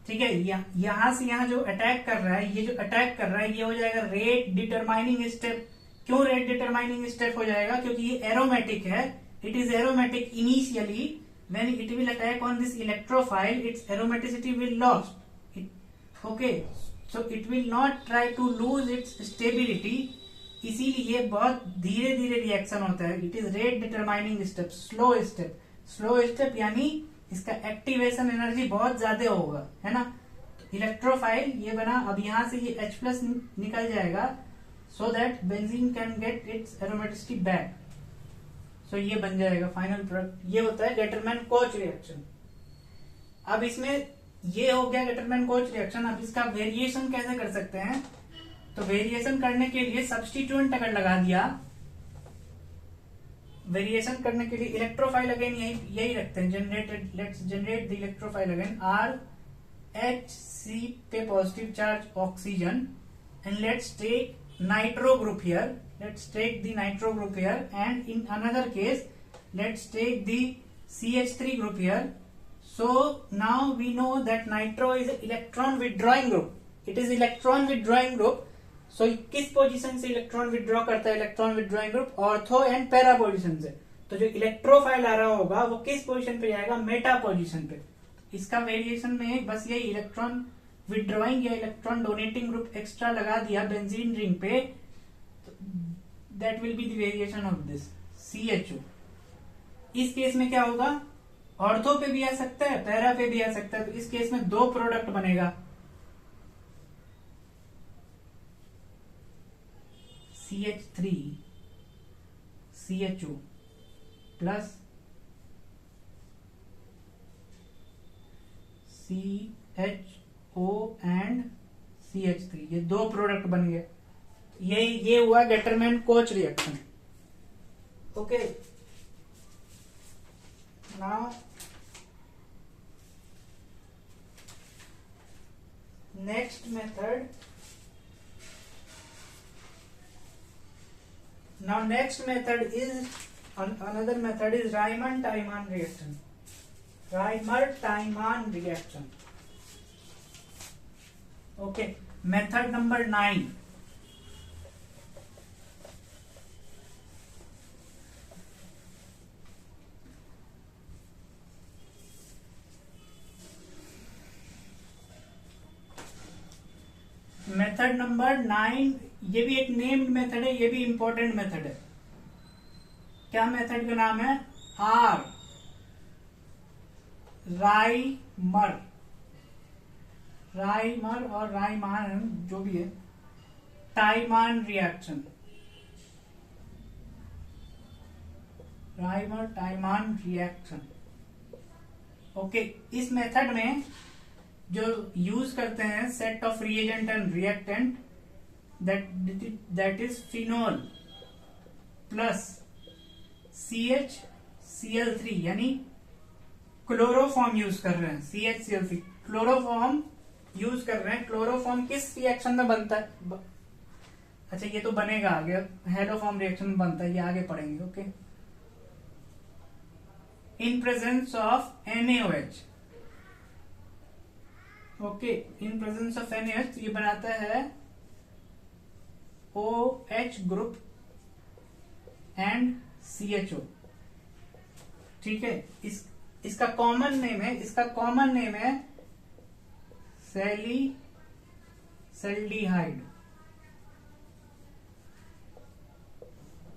ठीक है, यहां से यहां जो अटैक कर रहा है, ये जो अटैक कर रहा है ये हो जाएगा रेट डिटरमाइनिंग स्टेप। क्यों रेट डिटरमाइनिंग स्टेप हो जाएगा? क्योंकि ये एरोमेटिक है, it is aromatic initially, when it will attack on this electrophile its aromaticity will lost. Okay, so it will not try to lose its stability, इसीलिए बहुत धीरे धीरे रिएक्शन होता है। It is rate determining step, slow step. Slow step यानी इसका activation energy बहुत ज्यादा होगा, है ना। इलेक्ट्रोफाइल ये बना, अब यहां से ये H+ निकल जाएगा so that benzene can get its aromaticity back. So ये बन जाएगा फाइनल प्रोडक्ट। ये होता है गैटरमैन-कोच रिएक्शन। अब इसमें ये हो गया गैटरमैन-कोच रिएक्शन। अब इसका वेरिएशन कैसे कर सकते हैं? तो वेरिएशन करने के लिए सब्स्टिट्यूएंट अगर लगा दिया, वेरिएशन करने के लिए इलेक्ट्रोफाइल अगेन यही रखते हैं, generated, let's generate the electrophile again, RHC पे positive charge oxygen, and let's take nitro group here, let's take the nitro group here, and in another case let's take the CH3 group here. So now we know that nitro is an electron withdrawing group. It is electron withdrawing group. So किस position से electron withdraw करता है electron withdrawing group? Ortho and para position से. तो जो electrophile आ रहा होगा वो किस पोजीशन पे जाएगा? मेटा पोजीशन पे. इसका वेरिएशन में बस ये इलेक्ट्रॉन विड्रॉइंग या इलेक्ट्रॉन डोनेटिंग ग्रुप एक्स्ट्रा लगा दिया बेंजीन रिंग पे, that will be the variation of this CHO. इस केस में क्या होगा? ऑर्थो पे भी आ सकता है, पैरा पे भी आ सकता है. तो इस केस में दो प्रोडक्ट बनेगा, CH3 CHO plus CHO and CH3. ये दो प्रोडक्ट बन गए. ये हुआ determinant coach reaction. Okay, now next method. Now next method is another method is Riemann-Tiemann reaction. Riemann-Tiemann reaction. Okay, method number 9. Method number 9, ये भी एक नेम्ड मेथड है, ये भी इंपॉर्टेंट मेथड है. क्या मेथड का नाम है? आर राइमर और राइमान जो भी है, Tiemann reaction. Reimer Tiemann reaction. Okay, इस मेथड में जो यूज करते हैं set of reagent and reactant, that is phenol plus CHCl3, यानी क्लोरोफॉर्म यूज कर रहे हैं. CHCl3 क्लोरोफॉर्म यूज कर रहे हैं. क्लोरोफॉर्म किस रिएक्शन में बनता है? अच्छा, ये तो बनेगा आगे, हेलोफॉर्म रिएक्शन में बनता है, ये आगे पढ़ेंगे. Okay, in presence of NaOH. Okay, in presence of NaOH ये बनाता है OH ग्रुप एंड CHO. ठीक है, इसका कॉमन नेम है सैलिसल्डिहाइड.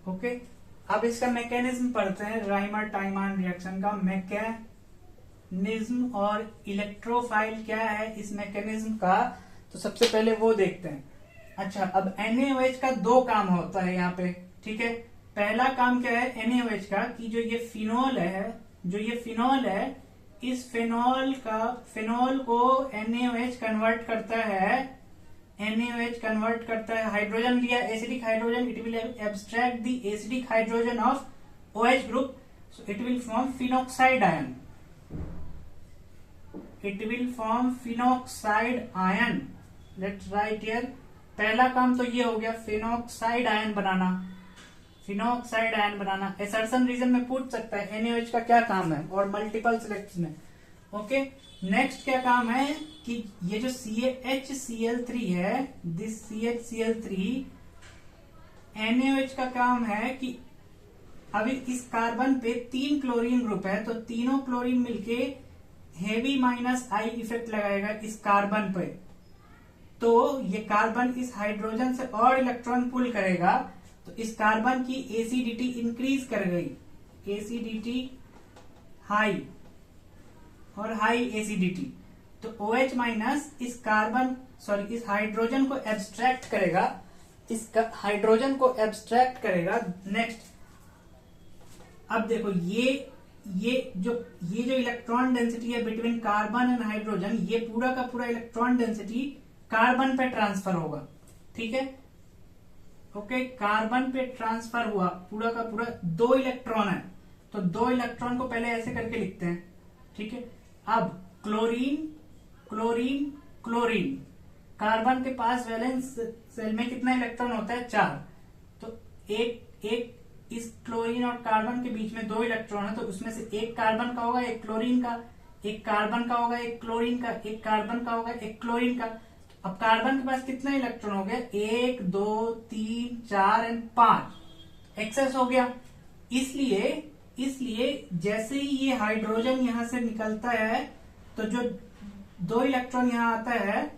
ओके, अब इसका मैकेनिज्म पढ़ते हैं. राइमर-टाइमान रिएक्शन का मैकेनिज्म और इलेक्ट्रोफाइल क्या है इस मैकेनिज्म का, तो सबसे पहले वो देखते हैं. अच्छा, अब NaOH का दो काम होता है यहाँ पे. ठीक है, पहला काम क्या है NaOH का, कि जो ये फिनोल है, इस फिनोल को NaOH कन्वर्ट करता है. हाइड्रोजन लिया, acidic hydrogen, it will abstract the acidic hydrogen of OH group, so it will form phenoxide ion. Let's write here. पहला काम तो ये हो गया, फिनोक्साइड आयन बनाना. एसर्शन रीजन में पूछ सकता है NaOH का क्या काम है, और मल्टीपल सिलेक्ट्स में. ओके, नेक्स्ट क्या काम है कि ये जो CHCl3 है, दिस CHCl3, NaOH का काम है कि अभी इस कार्बन पे 3 क्लोरीन ग्रुप है, तो तीनों क्लोरीन मिलके हेवी -I इफेक्ट लगाएगा इस कार्बन पे. तो ये कार्बन इस हाइड्रोजन से और इलेक्ट्रॉन पुल करेगा, तो इस कार्बन की एसिडिटी इंक्रीज कर गई. एसिडिटी हाई और हाई एसिडिटी. तो OH माइनस इस हाइड्रोजन को एब्स्ट्रैक्ट करेगा. नेक्स्ट, अब देखो ये जो इलेक्ट्रॉन डेंसिटी है बिटवीन कार्बन एंड हाइड्रोजन, ये पूरा का पूरा इलेक्ट्रॉन डेंसिटी कार्बन पे ट्रांसफर होगा. ठीक है, ओके, कार्बन पे ट्रांसफर हुआ पूरा का पूरा. 2 इलेक्ट्रॉन है, तो 2 इलेक्ट्रॉन को पहले ऐसे करके लिखते हैं. ठीक है, अब क्लोरीन, कार्बन के पास वैलेंस सेल में कितना इलेक्ट्रॉन होता है? 4. तो एक एक इस क्लोरीन और कार्बन के बीच में 2 इलेक्ट्रॉन है, तो उसमें से एक कार्बन का होगा, एक क्लोरीन का, एक कार्बन का होगा, एक क्लोरीन का, एक कार्बन का होगा, एक क्लोरीन का। अब कार्बन के पास कितने इलेक्ट्रॉन हो गए? 1 2 3 4 एंड 5 एक्सेस हो गया। इसलिए जैसे ही ये हाइड्रोजन यहां से निकलता है तो जो 2 इलेक्ट्रॉन यहां आता है,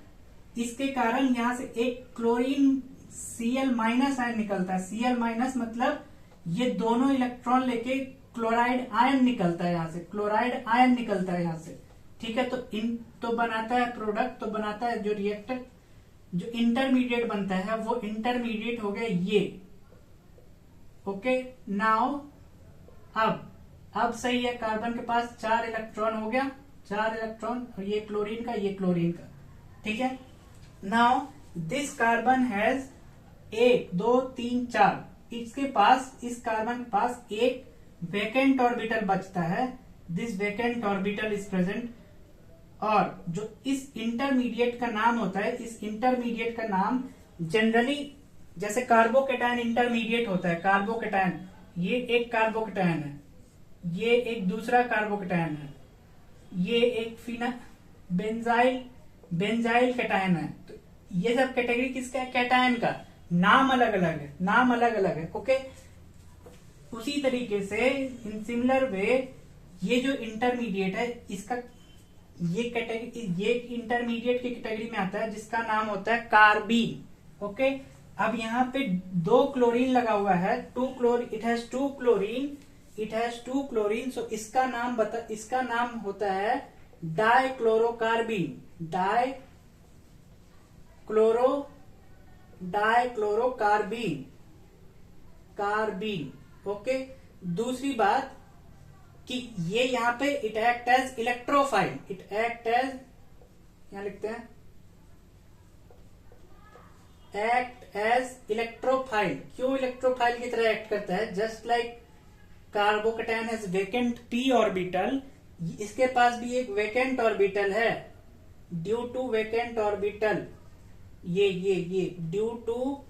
इसके कारण यहां से एक क्लोरीन Cl माइनस आयन निकलता है। Cl माइनस मतलब ये दोनों इलेक्ट्रॉन लेके क्लोराइड आयन निकलता है यहां से, क्लोराइड आयन निकलता है यहां से। ठीक है, तो बनाता है प्रोडक्ट, तो बनाता है जो रिएक्टर, जो इंटरमीडिएट बनता है वो इंटरमीडिएट हो गया ये। ओके, नाउ अब सही है, कार्बन के पास 4 इलेक्ट्रॉन हो गया, 4 इलेक्ट्रॉन, और ये क्लोरीन का, ये क्लोरीन का। ठीक है, नाउ दिस कार्बन हैज 1 2 3 4, इसके पास, इस कार्बन के पास एक वेकेंट ऑर्बिटल बचता है। This vacant orbital is present, और जो इस इंटरमीडिएट का नाम होता है, इस इंटरमीडिएट का नाम जनरली, जैसे कार्बोकेटायन इंटरमीडिएट होता है, कार्बोकेटायन, ये एक कार्बोकेटायन है, ये एक दूसरा कार्बोकेटायन है, ये एक बेंजाइल कैटायन है। तो ये सब कैटेगरी किसका है? कैटायन का। नाम अलग अलग है, नाम अलग अलग है। ओके, उसी तरीके से इन सिमिलर वे ये जो इंटरमीडिएट है, इसका ये कैटेगरी, ये इंटरमीडिएट की कैटेगरी में आता है जिसका नाम होता है कार्बीन। ओके, अब यहाँ पे 2 क्लोरीन लगा हुआ है, 2 chlorine, it has 2 chlorine, it has 2 chlorine, so इसका नाम होता है डाइक्लोरोकार्बीन, कार्बीन। ओके, दूसरी बात कि ये यहाँ पे it act as electrophile, it act as, यहां लिखते हैं एक्ट एज इलेक्ट्रोफाइल। क्यों इलेक्ट्रोफाइल की तरह एक्ट करता है? Just like carbocation has vacant p orbital, इसके पास भी एक वेकेंट ऑर्बिटल है, ड्यू टू वेकेंट ऑर्बिटल, ये due to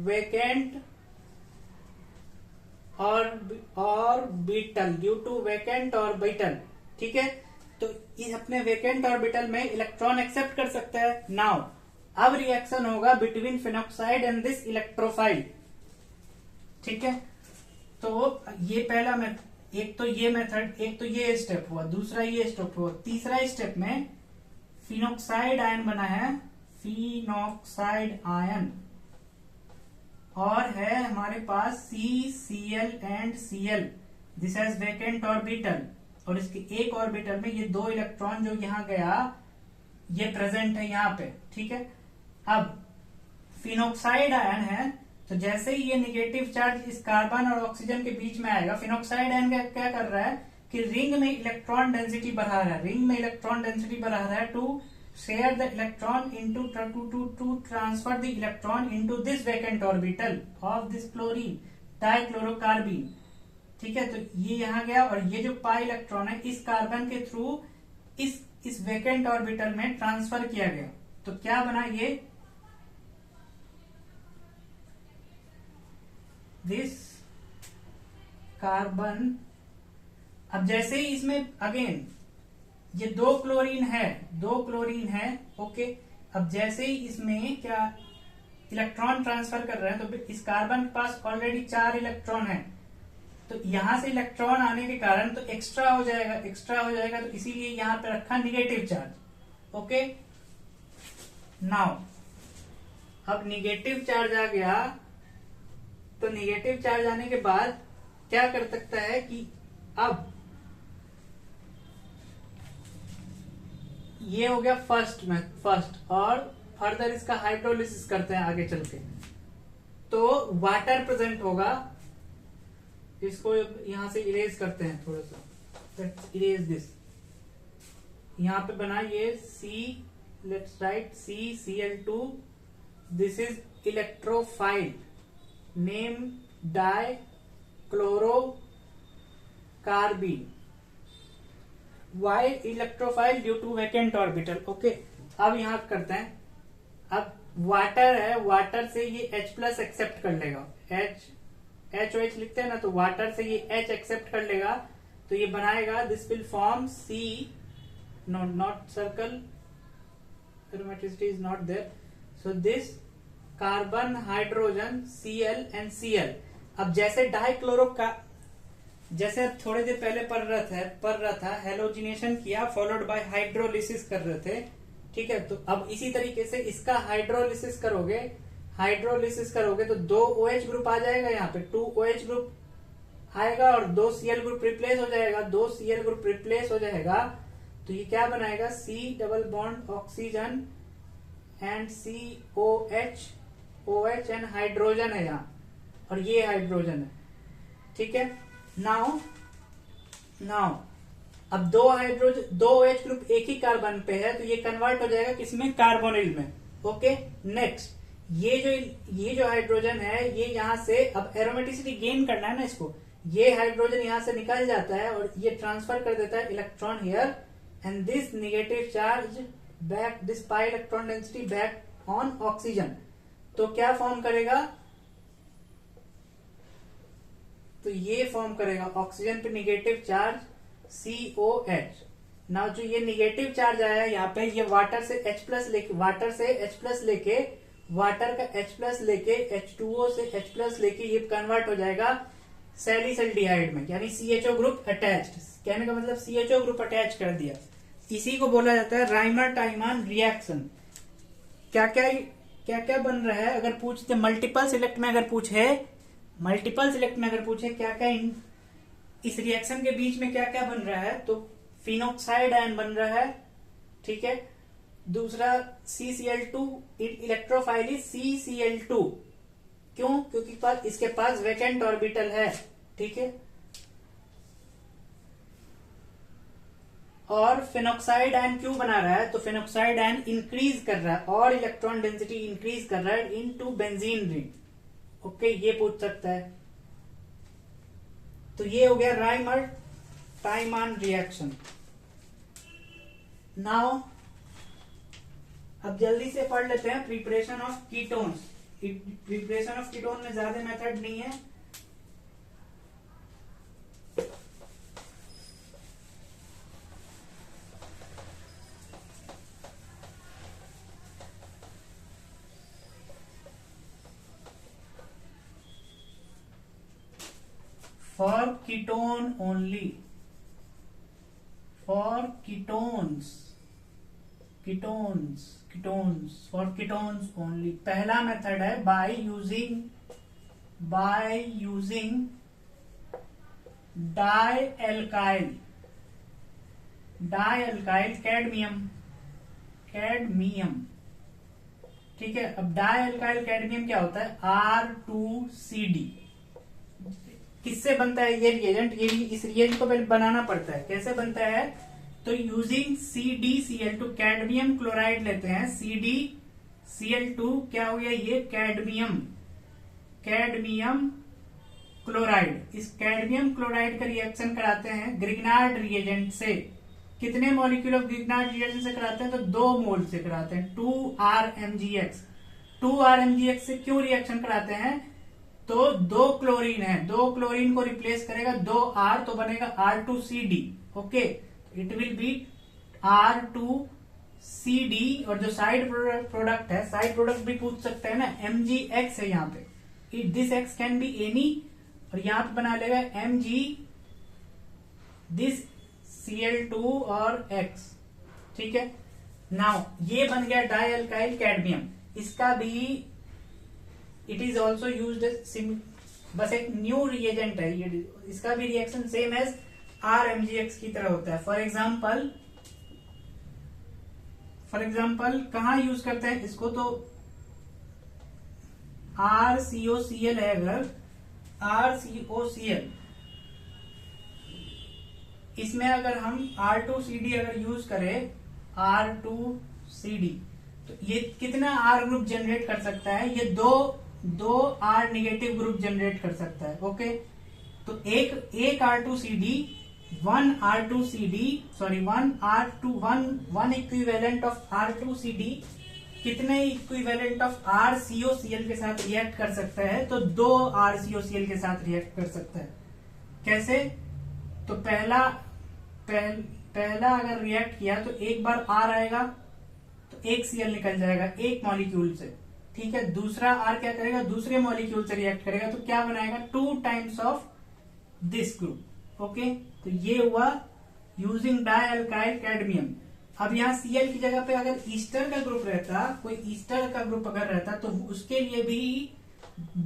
vacant orbital, due to vacant orbital. ठीक है, तो ये अपने वेकेंट ऑर्बिटल में इलेक्ट्रॉन एक्सेप्ट कर सकता है। नाउ अब रिएक्शन होगा between phenoxide and this electrophile. ठीक है, तो ये पहला एक तो ये मेथड, एक तो ये स्टेप हुआ, दूसरा ये स्टेप हुआ, तीसरा स्टेप में फिनॉक्साइड आयन बना है, फिनॉक्साइड आयन, और है हमारे पास CCl and Cl, this has vacant orbital, और इसके एक ऑर्बिटल में ये 2 इलेक्ट्रॉन जो यहां गया, ये प्रेजेंट है यहां पे। ठीक है, अब फिनॉक्साइड आयन है, तो जैसे ही ये नेगेटिव चार्ज इस कार्बन और ऑक्सीजन के बीच में आएगा, फिनॉक्साइड आयन क्या कर रहा है कि रिंग में इलेक्ट्रॉन डेंसिटी बढ़ा रहा है, रिंग में इलेक्ट्रॉन डेंसिटी बढ़ा रहा है, to share the electron into to transfer the electron into this vacant orbital of this chlorine dichlorocarbene। ठीक है, तो ये यहां गया, और ये जो पाई इलेक्ट्रॉन है इस कार्बन के थ्रू इस वेकेंट ऑर्बिटल में ट्रांसफर किया गया, तो क्या बना ये दिस कार्बन। अब जैसे ही इसमें अगेन ये 2 क्लोरीन है, ओके, अब जैसे ही इसमें क्या इलेक्ट्रॉन ट्रांसफर कर रहे हैं, तो इस कार्बन के पास ऑलरेडी 4 इलेक्ट्रॉन है, तो यहां से इलेक्ट्रॉन आने के कारण तो एक्स्ट्रा हो जाएगा, तो इसीलिए यहां पे रखा निगेटिव चार्ज। ओके, नाउ अब निगेटिव चार्ज आ गया, तो निगेटिव चार्ज आने के बाद क्या कर सकता है कि अब ये हो गया फर्स्ट, और फर्दर इसका हाइड्रोलिसिस करते हैं आगे चल के, तो वाटर प्रेजेंट होगा। इसको यहां से इरेज करते हैं थोड़ा सा, इरेज दिस, यहां पे बना ये let's write CCl2, this is electrophile, name dichlorocarbene, why electrophile due to vacant orbital. Okay, अब यहां करते हैं, अब वाटर है, वाटर से ये H प्लस एक्सेप्ट कर लेगा, एच ओ एच लिखते हैं ना, तो वाटर से ये H एक्सेप्ट कर लेगा, तो ये बनाएगा, this will form C, no not circle, aromaticity is not there, so this carbon hydrogen Cl and Cl। अब जैसे डाइक्लोरो का, जैसे थोड़ी देर पहले पढ़ रहा था हेलोजिनेशन किया फॉलोड बाय हाइड्रोलिसिस कर रहे थे, ठीक है। तो अब इसी तरीके से इसका हाइड्रोलिसिस करोगे तो 2 OH ग्रुप आ जाएगा, यहाँ पे 2 OH ग्रुप आएगा और 2 Cl ग्रुप रिप्लेस हो जाएगा, 2 Cl ग्रुप रिप्लेस हो जाएगा, तो ये क्या बनाएगा, C double bond oxygen and COH, OH and hydrogen है यहाँ, और ये हाइड्रोजन है, ठीक है। नाउ अब 2 OH ग्रुप एक ही कार्बन पे है, तो ये कन्वर्ट हो जाएगा किसमें, कार्बोनिल में, ओके। नेक्स्ट ये जो हाइड्रोजन है, ये यहां से अब एरोमेटिसिटी गेन करना है ना इसको, ये हाइड्रोजन यहां से निकल जाता है और ये ट्रांसफर कर देता है electron here, and this negative charge back, this pi electron density back on oxygen, तो क्या फॉर्म करेगा, तो ये फॉर्म करेगा ऑक्सीजन पे नेगेटिव चार्ज COH। नाउ जो ये नेगेटिव चार्ज आया है यहाँ पे, ये वाटर से H प्लस लेके, वाटर का H प्लस लेके H2O से H प्लस लेके ये कन्वर्ट हो जाएगा सैलिसल्डिहाइड में, यानी CHO ग्रुप अटैच्ड। कहने का मतलब CHO ग्रुप अटैच कर दिया, इसी को बोला जाता है राइमर टाइमान रिएक्शन। क्या क्या बन रहा है, अगर पूछते मल्टीपल सिलेक्ट में अगर पूछे क्या क्या इस रिएक्शन के बीच में क्या क्या बन रहा है, तो फिनोक्साइड आयन बन रहा है, ठीक है। दूसरा CCl2, इलेक्ट्रोफाइल CCl2, क्यों, क्योंकि इसके पास वैकेंट ऑर्बिटल है, ठीक है। और फिनोक्साइड आयन क्यों बना रहा है, तो फिनोक्साइड आयन इंक्रीज कर रहा है और इलेक्ट्रॉन डेंसिटी इंक्रीज कर रहा है इनटू बेंजीन रिंग, ओके, ये पूछ सकता है। तो ये हो गया राइमर टाइमान रिएक्शन। नाउ अब जल्दी से पढ़ लेते हैं preparation of ketones. Preparation of ketone में ज्यादा मेथड नहीं है, for ketone only, for ketones for ketones only। पहला मेथड है by using डाइअल्काइल कैडमियम, ठीक है। अब डाइअल्काइल कैडमियम क्या होता है, R2CD। किससे बनता है ये रिएजेंट, इस रिएजेंट को पहले बनाना पड़ता है, कैसे बनता है, तो यूजिंग CdCl2, कैडमियम क्लोराइड लेते हैं, CdCl2 क्या हो गया, ये कैडमियम क्लोराइड। इस कैडमियम क्लोराइड का रिएक्शन कराते हैं ग्रिग्नार्ड रिएजेंट से। कितने मॉलिक्यूल ऑफ ग्रिग्नार्ड रिएजेंट से कराते हैं, तो 2 मोल से कराते हैं, 2RMgX। 2RMgX से क्यों रिएक्शन कराते हैं, तो 2 क्लोरीन है, 2 क्लोरीन को रिप्लेस करेगा 2R, तो बनेगा R2CD, okay. It will be R2CD, और जो साइड प्रोडक्ट है, साइड प्रोडक्ट भी पूछ सकते हैं ना, MgX है यहाँ पे, this X can be any, और यहाँ पे बना लेगा Mg दिस Cl2 और X, ठीक है। नाउ ये बन गया डाइअल्काइल कैडमियम, इसका भी इट इज ऑल्सो यूज्ड, बस एक न्यू रिएजेंट है ये, इसका भी रिएक्शन सेम एज RMgX की तरह होता है। फॉर एग्जाम्पल कहाँ यूज करते हैं इसको, तो RCOCl है, अगर RCOCl, इसमें अगर हम R2CD अगर यूज करें, R2CD, तो ये कितना R ग्रुप जनरेट कर सकता है, ये दो R नेगेटिव ग्रुप जनरेट कर सकता है, ओके। तो एक R2CD, one R2CD, sorry one equivalent of R2CD कितने इक्विवेलेंट ऑफ RCOCl के साथ रिएक्ट कर सकता है? तो 2 RCOCl के साथ रिएक्ट कर सकता है। कैसे? तो पहला अगर रिएक्ट किया तो एक बार R आएगा तो एक Cl निकल जाएगा एक मॉलिक्यूल से, ठीक है। दूसरा R क्या करेगा? दूसरे मॉलिक्यूल से रिएक्ट करेगा, तो क्या बनाएगा? 2 times of this group. Okay, तो ये हुआ यूजिंग डाइअल्काइल कैडमियम। अब यहाँ Cl की जगह पे अगर ईस्टर का ग्रुप रहता, कोई ईस्टर का ग्रुप अगर रहता, तो उसके लिए भी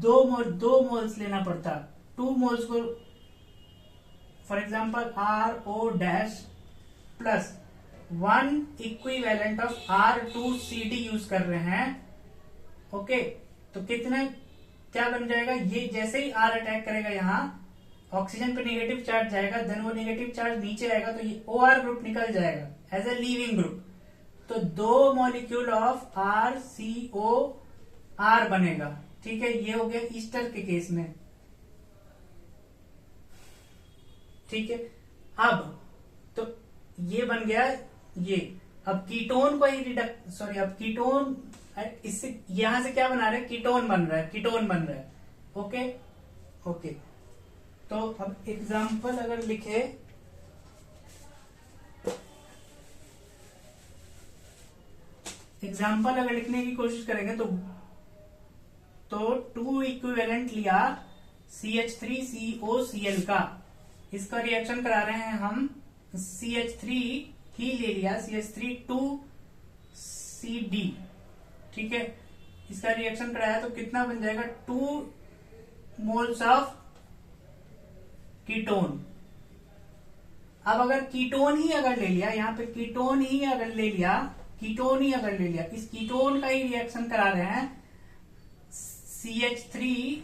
2 मोल्स लेना पड़ता। 2 मोल्स को for example RO dash plus 1 equivalent of R2CD use कर रहे हैं। ओके, तो कितना क्या बन जाएगा? ये जैसे ही R अटैक करेगा यहाँ ऑक्सीजन पे नेगेटिव चार्ज जाएगा, देन वो नेगेटिव चार्ज नीचे आएगा तो ये OR ग्रुप निकल जाएगा एज ए लीविंग ग्रुप। तो 2 मॉलिक्यूल ऑफ RCOR बनेगा, ठीक है। ये हो गया ईस्टर के केस में, ठीक है। अब तो ये बन गया ये। अब कीटोन को ही अब कीटोन इससे यहां से क्या बना रहे हैं? कीटोन बन रहा है। ओके ओके, तो अब एग्जाम्पल अगर लिखे, लिखने की कोशिश करेंगे तो 2 इक्विवेलेंट लिया CH3COCl का, इसका रिएक्शन करा रहे हैं हम। CH3 ही ले लिया, CH3 2CD, ठीक है। इसका रिएक्शन कराया तो कितना बन जाएगा? 2 मोल्स ऑफ कीटोन। अब अगर कीटोन ही अगर ले लिया, यहाँ पे कीटोन ही अगर ले लिया, इस कीटोन का ही रिएक्शन करा रहे हैं CH3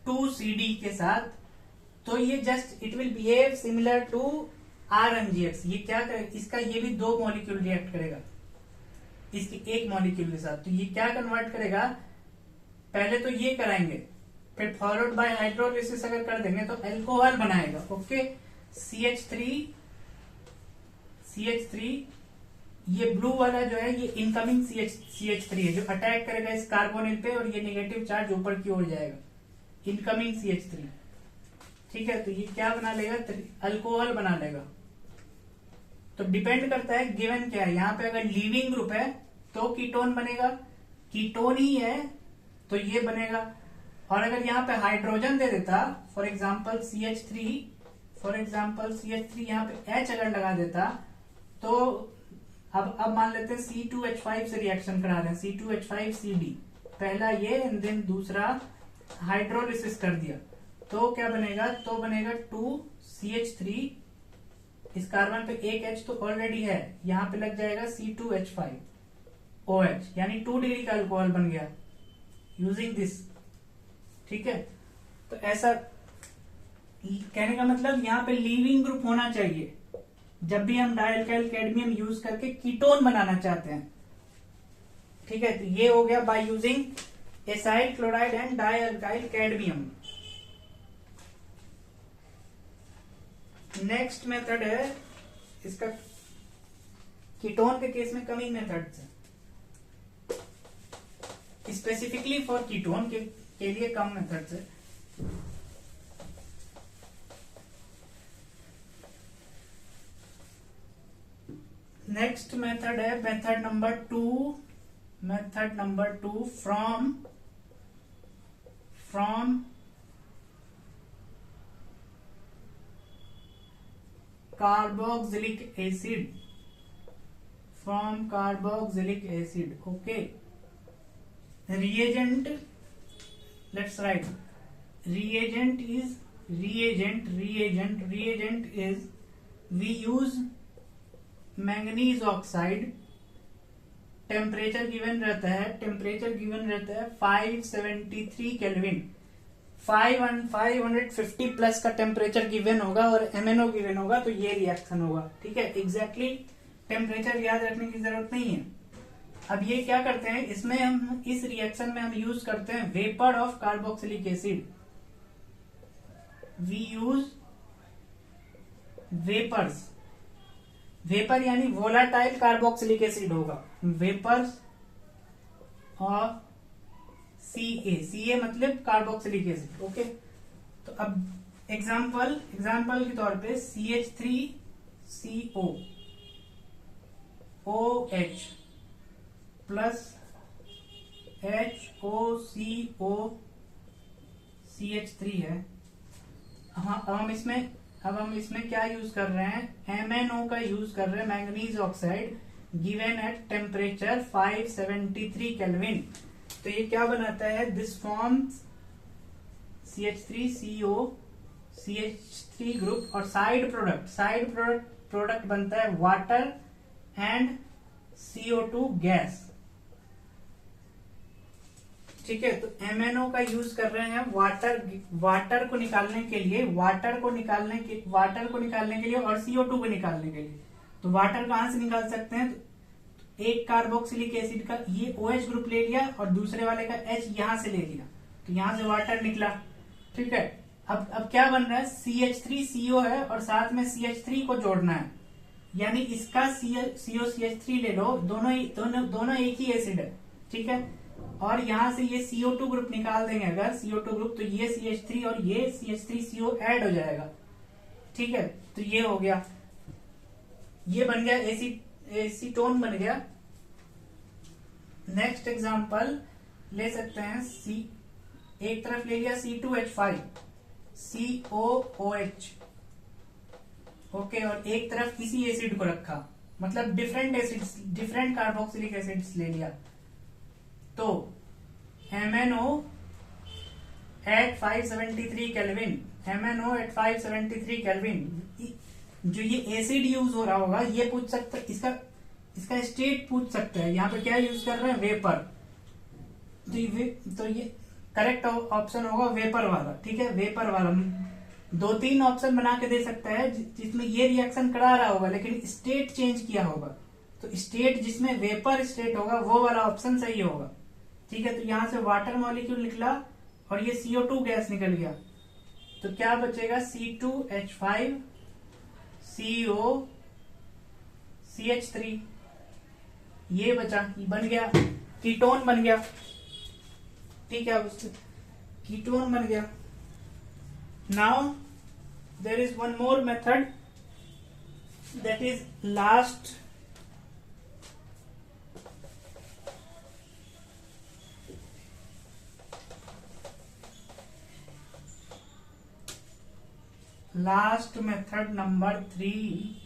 2CD के साथ, तो ये just it will behave similar to RMgx। ये क्या करेगा? इसका ये भी 2 मॉलिक्यूल रिएक्ट करेगा इसके एक मॉलिक्यूल के साथ, तो ये क्या कन्वर्ट करेगा? पहले तो ये कराएंगे, फिर फॉलोड बाय हाइड्रोलिसिस अगर कर देंगे तो अल्कोहल बनाएगा। ओके, CH3 ये ब्लू वाला जो है ये इनकमिंग CH3 है, जो अटैक करेगा इस कार्बोनिल पे और ये नेगेटिव चार्ज ऊपर की ओर जाएगा, इनकमिंग CH3, ठीक है। तो ये क्या बना लेगा? अल्कोहल बना लेगा। तो डिपेंड करता है गिवन क्या है। यहाँ पे अगर लीविंग ग्रुप है तो कीटोन बनेगा, कीटोन ही है तो ये बनेगा। और अगर यहाँ पे हाइड्रोजन दे देता, फॉर एग्जाम्पल CH3 यहाँ पे H अगर लगा देता, तो अब मान लेते हैं C2H5 से रिएक्शन करा रहे हैं, C2H5CD, पहला ये एंड देन दूसरा हाइड्रोलिसिस कर दिया, तो क्या बनेगा? तो बनेगा 2CH3, इस कार्बन पे एक H तो ऑलरेडी है, यहाँ पे लग जाएगा C2H5OH, यानी 2 डिग्री का अल्कोहल बन गया यूजिंग दिस, ठीक है। तो ऐसा कहने का मतलब यहाँ पे लीविंग ग्रुप होना चाहिए जब भी हम डाइअल्काइल कैडमियम यूज करके कीटोन बनाना चाहते हैं, ठीक है। तो ये हो गया by using acyl chloride and dialkyl cadmium. Next method है इसका कीटोन के केस में कमिंग मेथड से, स्पेसिफिकली फॉर कीटोन के लिए कम मेथड से। नेक्स्ट मेथड है method number 2 from carboxylic acid. Okay, reagent, let's write reagent is we use manganese oxide, temperature given रहता है 573 केल्विन, 550 प्लस का टेम्परेचर गिवन होगा और MnO गिवन होगा, तो ये रिएक्शन होगा, ठीक है। एग्जैक्टली टेम्परेचर याद रखने की जरूरत नहीं है। अब ये क्या करते हैं, इसमें हम इस रिएक्शन में हम यूज करते हैं vapour of carboxylic acid. We use vapour यानी वोलाटाइल कार्बोक्सिलिक एसिड होगा, वेपर्स ऑफ Ca मतलब कार्बोक्सिलिक एसिड। ओके, तो अब एग्जाम्पल के तौर पे CH3CO OH plus HOCO CH3 है। हाँ, अब हम इसमें क्या यूज कर रहे हैं, MnO का यूज कर रहे हैं, manganese oxide, given at temperature 573 kelvin. तो ये क्या बनाता है, this forms CH3CO CH3 group, और साइड प्रोडक्ट बनता है वाटर एंड CO2 गैस। ठीक है, तो MnO का यूज कर रहे हैं वाटर को निकालने के लिए और CO2 को निकालने के लिए। तो वाटर कहां से निकाल सकते हैं, तो एक कार्बोक्सिलिक एसिड का ये OH ग्रुप ले लिया और दूसरे वाले का H यहां से ले लिया, तो यहां से वाटर निकला। ठीक है, अब क्या बन रहा है, CH3CO है और साथ में CH3 को जोड़ना है, यानी इसका COCH3 ले लो, दोनों एक ही एसिड है। ठीक है, और यहां से ये CO2 ग्रुप निकाल देंगे अगर CO2 ग्रुप, तो ये CH3 और ये CH3CO ऐड हो जाएगा। ठीक है, तो ये हो गया, ये बन गया एसीटोन बन गया। नेक्स्ट एग्जांपल ले सकते हैं, एक तरफ ले लिया C2H5 COOH। ओके, और एक तरफ इसी एसिड को रखा, मतलब डिफरेंट कार्बोक्सिलिक एसिड्स ले लिया। तो MnO at 573 केल्विन, जो ये एसिड यूज हो रहा होगा, ये पूछ सकता है, इसका स्टेट पूछ सकता है। यहाँ पे क्या यूज कर रहे हैं, वेपर। तो ये करेक्ट ऑप्शन होगा वेपर वाला। ठीक है, वेपर वाला 2-3 ऑप्शन बना के दे सकता है जिसमें ये रिएक्शन करा रहा होगा लेकिन स्टेट चेंज किया होगा, तो स्टेट जिसमें वेपर स्टेट होगा वो वाला ऑप्शन सही होगा। ठीक है, तो यहां से वाटर मॉलिक्यूल निकला और ये CO2 गैस निकल गया, तो क्या बचेगा, C2H5 CO CH3, ये बचा, बन गया कीटोन बन गया। ठीक है, कीटोन बन गया। Now there is one more method, that is last method number 3।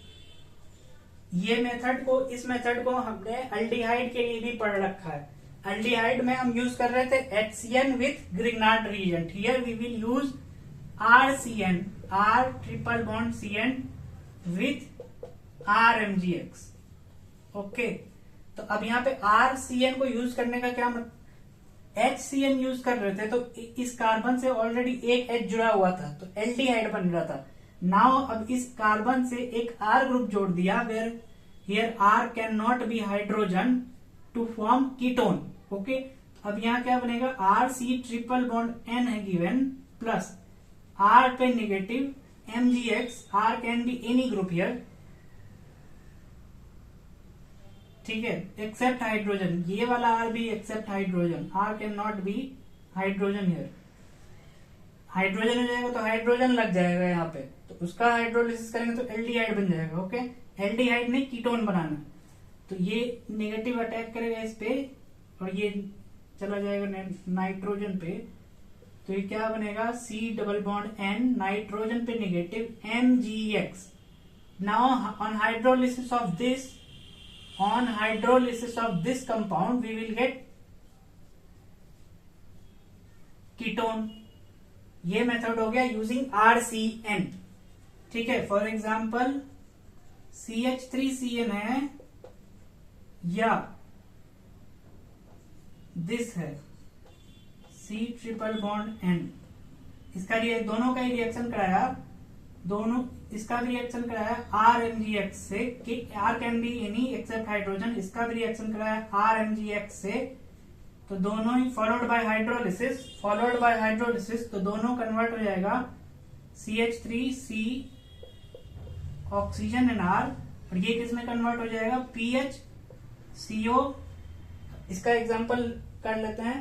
इस मेथड को हमने अल्डिहाइड के लिए भी पढ़ रखा है। अल्डिहाइड में हम यूज कर रहे थे HCN with Grignard reagent. Here we will use RCN, R triple bond CN with RMgX। Okay, तो अब यहाँ पे RCN को यूज करने का क्या मतलब, HCN यूज कर रहे थे तो इस कार्बन से ऑलरेडी एक H जुड़ा हुआ था, तो एल्डिहाइड बन रहा था। नाउ अब इस कार्बन से एक R ग्रुप जोड़ दिया, where here R can not be hydrogen to form ketone. Okay, अब यहाँ क्या बनेगा, RC ट्रिपल बॉन्ड N है गिवन, प्लस R पे negative MgX, R can be any group here. ठीक है, एक्सेप्ट हाइड्रोजन, ये वाला R भी except hydrogen, R can not be hydrogen here. Hydrogen हो जाएगा तो हाइड्रोजन लग जाएगा यहाँ पे, तो उसका हाइड्रोलिसिस करेंगे तो एल्डिहाइड बन जाएगा। ओके, एल्डिहाइड ने कीटोन बनाना, तो ये नेगेटिव अटैक करेगा इस पे और ये चला जाएगा नाइट्रोजन पे, तो ये क्या बनेगा, C double bond N, nitrogen पे negative MgX। Now on hydrolysis of this compound we will get ketone. ये मेथड हो गया यूजिंग RCN। ठीक है, फॉर एग्जाम्पल CH3CN है या दिस है C ट्रिपल बॉन्ड N, इसका दोनों का ही रिएक्शन कराया, इसका भी रिएक्शन कराया RMgX से, कि R can be any except hydrogen, इसका भी रिएक्शन कराया RMgX से, तो दोनों ही फॉलोड बाय हाइड्रोलिसिस, तो दोनों कन्वर्ट हो जाएगा CH3C ऑक्सीजन एंड R, और ये किस में कन्वर्ट हो जाएगा, PH CO। इसका एग्जांपल कर लेते हैं,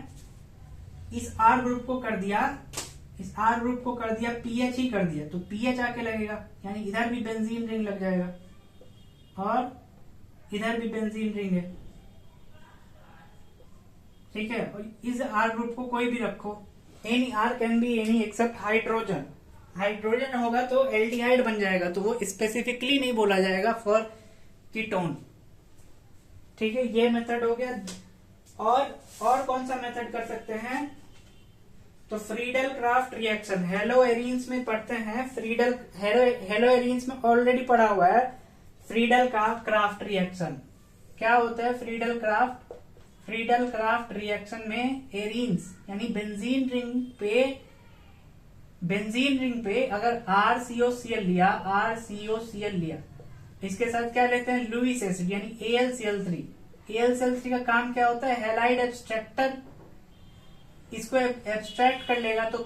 इस R ग्रुप को कर दिया, इस R ग्रुप को कर दिया PH ही कर दिया, तो PH आके लगेगा, यानी इधर भी बेंजीन रिंग लग जाएगा और इधर भी बेंजीन रिंग है, ठीक है। और इस R ग्रुप को कोई भी रखो, any R can be any except hydrogen, hydrogen होगा तो एल्डिहाइड बन जाएगा, तो वो स्पेसिफिकली नहीं बोला जाएगा फॉर कीटोन, ठीक है। ये मेथड हो गया। और कौन सा मेथड कर सकते हैं, तो Friedel craft reaction, hello arenes में पढ़ते हैं, फ्रीडल हेलो एरीन्स में ऑलरेडी पढ़ा हुआ है फ्रीडल का क्राफ्ट रिएक्शन। क्या होता है फ्रीडल क्राफ्ट रिएक्शन में एरीन्स यानी बेंजीन रिंग पे अगर RCOCl लिया, इसके साथ क्या लेते हैं लुईस एसिड यानी AlCl3। AlCl3 का काम क्या होता है, हैलाइड एब्स्ट्रैक्टर, इसको एब्स्ट्रैक्ट कर लेगा तो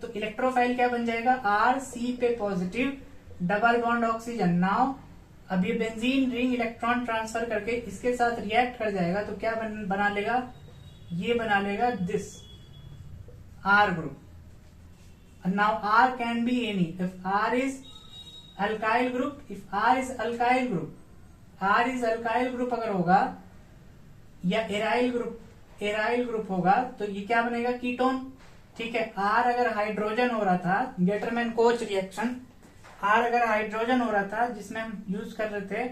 इलेक्ट्रोफाइल क्या बन जाएगा, RC पे positive double bond oxygen. Now अब ये बेंजीन रिंग इलेक्ट्रॉन ट्रांसफर करके इसके साथ रिएक्ट कर जाएगा तो क्या बना लेगा, ये बना लेगा this R group. Now R can be any if R is alkyl group, if R is alkyl group अगर होगा या एराइल ग्रुप होगा तो ये क्या बनेगा कीटोन, ठीक है। R अगर हाइड्रोजन हो रहा था, गेटरमैन कोच रिएक्शन, R अगर हाइड्रोजन हो रहा था जिसमें हम यूज कर रहे थे,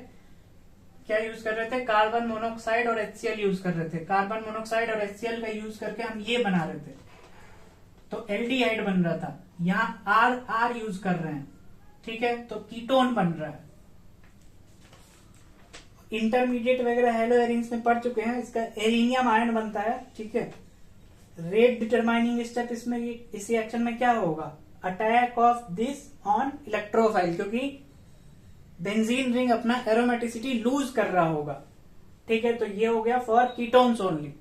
क्या यूज कर रहे थे, कार्बन मोनोऑक्साइड और HCl यूज कर रहे थे, कार्बन मोनोऑक्साइड और HCl का यूज करके हम ये बना रहे थे, तो एल्डिहाइड बन रहा था। यहाँ R यूज कर रहे हैं, ठीक है, तो कीटोन बन रहा है। इंटरमीडिएट वगैरह हेलो एरीन्स में पढ़ चुके हैं, इसका एरिनियम आयन बनता है, ठीक है। रेट डिटरमाइनिंग स्टेप इसमें इस रिएक्शन में क्या होगा, attack of this on electrophile, क्योंकि बेंजीन रिंग अपना एरोमेटिसिटी लूज कर रहा होगा, ठीक है। तो ये हो गया फॉर कीटोन्स ओनली।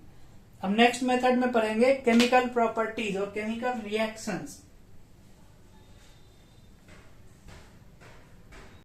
अब नेक्स्ट मेथड में पढ़ेंगे केमिकल प्रॉपर्टीज और केमिकल रिएक्शंस।